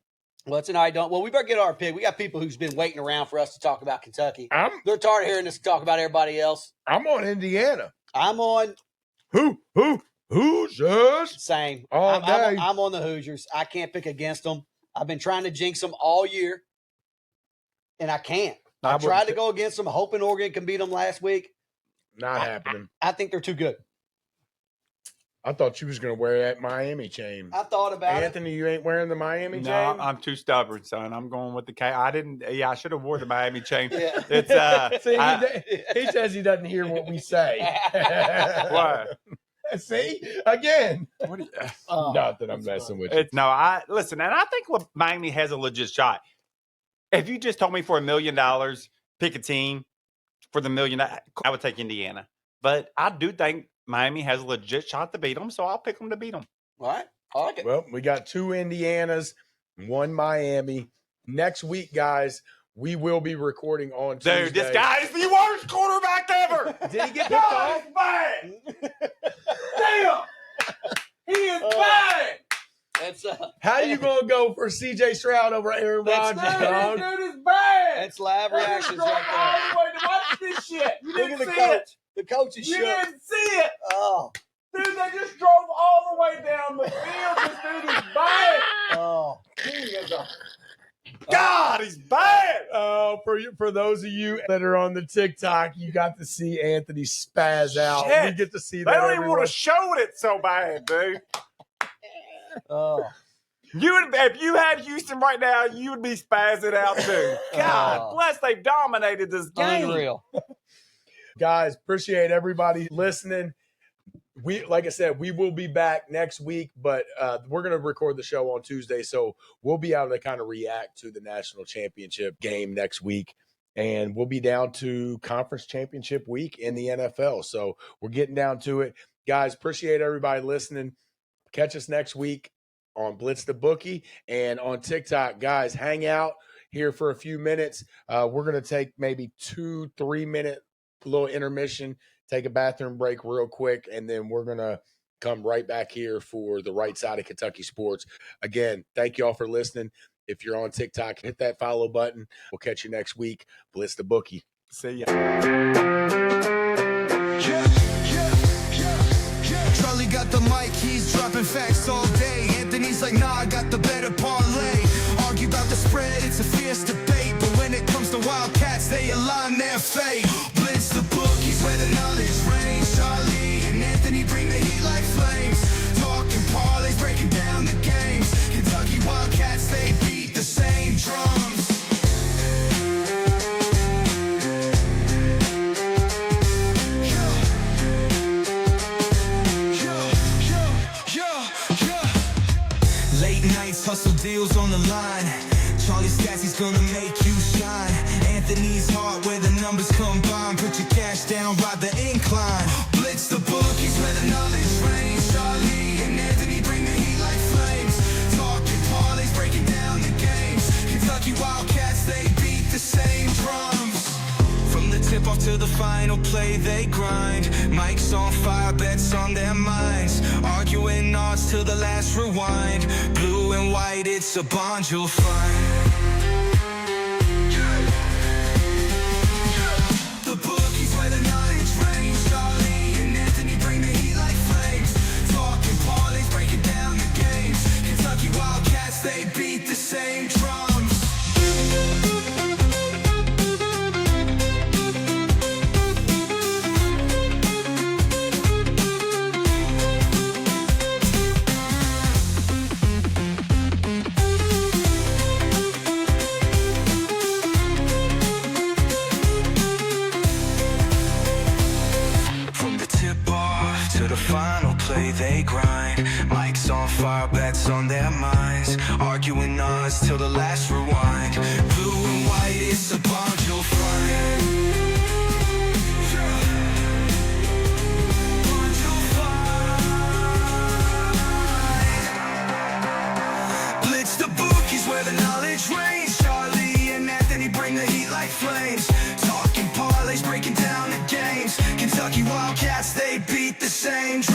Well, it's an I don't. Well, we better get our pick. We got people who's been waiting around for us to talk about Kentucky. They're tired of hearing us talk about everybody else. I'm on Indiana. I'm on Hoosiers. same. All day. I'm on the Hoosiers. I can't pick against them. I've been trying to jinx them all year, and I can't. I tried to go against them, hoping Oregon can beat them last week. Not happening. I think they're too good. I thought you was going to wear that Miami chain. I thought about Anthony, you ain't wearing the Miami chain? No, I'm too stubborn, son. I'm going with the K. I should have wore the Miami chain. Yeah. It's See, he says he doesn't hear what we say. Why? See? Again. What are you, Nothing. I'm messing with you. Listen, and I think Miami has a legit shot. If you just told me for $1 million, pick a team for the $1 million, I would take Indiana. But I do think Miami has a legit shot to beat them, so I'll pick them to beat them. All right. I like it. Well, we got 2 Indianas, 1 Miami. Next week, guys, we will be recording on Tuesday. Dude, this guy is the worst quarterback ever. Did he get picked off? Bad. Damn. He is bad. That's How you going to go for C.J. Stroud over Aaron Rodgers, dog? Dude is bad. That's live reactions right Watch this shit. You there. Look didn't at the see coach. it. The coach is You shook. didn't see it. Oh. Dude, they just drove all the way down the field. This dude is bad. Oh. He is God, he's bad. For those of you that are on the TikTok, you got to see Anthony spaz out. Shit. We get to see They that. don't even want to show it so bad, dude. Oh. If you had Houston right now, you would be spazzing out too. God bless, they've dominated this game. Unreal. Guys, appreciate everybody listening. Like I said, we will be back next week, but we're going to record the show on Tuesday, so we'll be able to kind of react to the national championship game next week, and we'll be down to conference championship week in the NFL, so we're getting down to it. Guys, appreciate everybody listening. Catch us next week on Blitz the Bookie and on TikTok. Guys, hang out here for a few minutes. We're going to take maybe 2-3 minute little intermission, take a bathroom break real quick, and then we're going to come right back here for the right side of Kentucky sports. Again, thank you all for listening. If you're on TikTok, hit that follow button. We'll catch you next week. Blitz the Bookie. See ya. Charlie got the mic, he's dropping facts all day. Anthony's like, nah, I got the better parlay. Argue about the spread, it's a fierce debate. But when it comes to Wildcats, they align their fate. Blitz the bookies where the knowledge reigns. Charlie and Anthony bring the heat like flames. Talking parlays, breaking down the games. Kentucky Wildcats, they beat the same drums. Late nights, hustle deals on the line. Charlie Scassy's gonna make you shine. Anthony's heart where the numbers combine. Put your cash down, ride the incline. Blitz the bookies where the knowledge reigns. Charlie and Anthony bring the heat like flames. Talking parlays, breaking down the games. Kentucky Wildcats, they beat the same drums. From the tip off to the final play, they grind. Mike's on fire, bets on their minds. Arguing odds till the last rewind. Blue and white, it's a bond you'll find. The bookies where the knowledge reigns. Charlie and Anthony bring the heat like flames. Talking parlays, breaking down the games. Kentucky Wildcats, they beat the same drums. they grind. Mics on fire, bets on their minds. Arguing us till the last rewind. Blue and white, it's a bond you'll find. Bond you'll find. Blitz the bookies where the knowledge reigns. Charlie and Anthony bring the heat like flames. Talking parlays, breaking down the games. Kentucky Wildcats, they beat the same.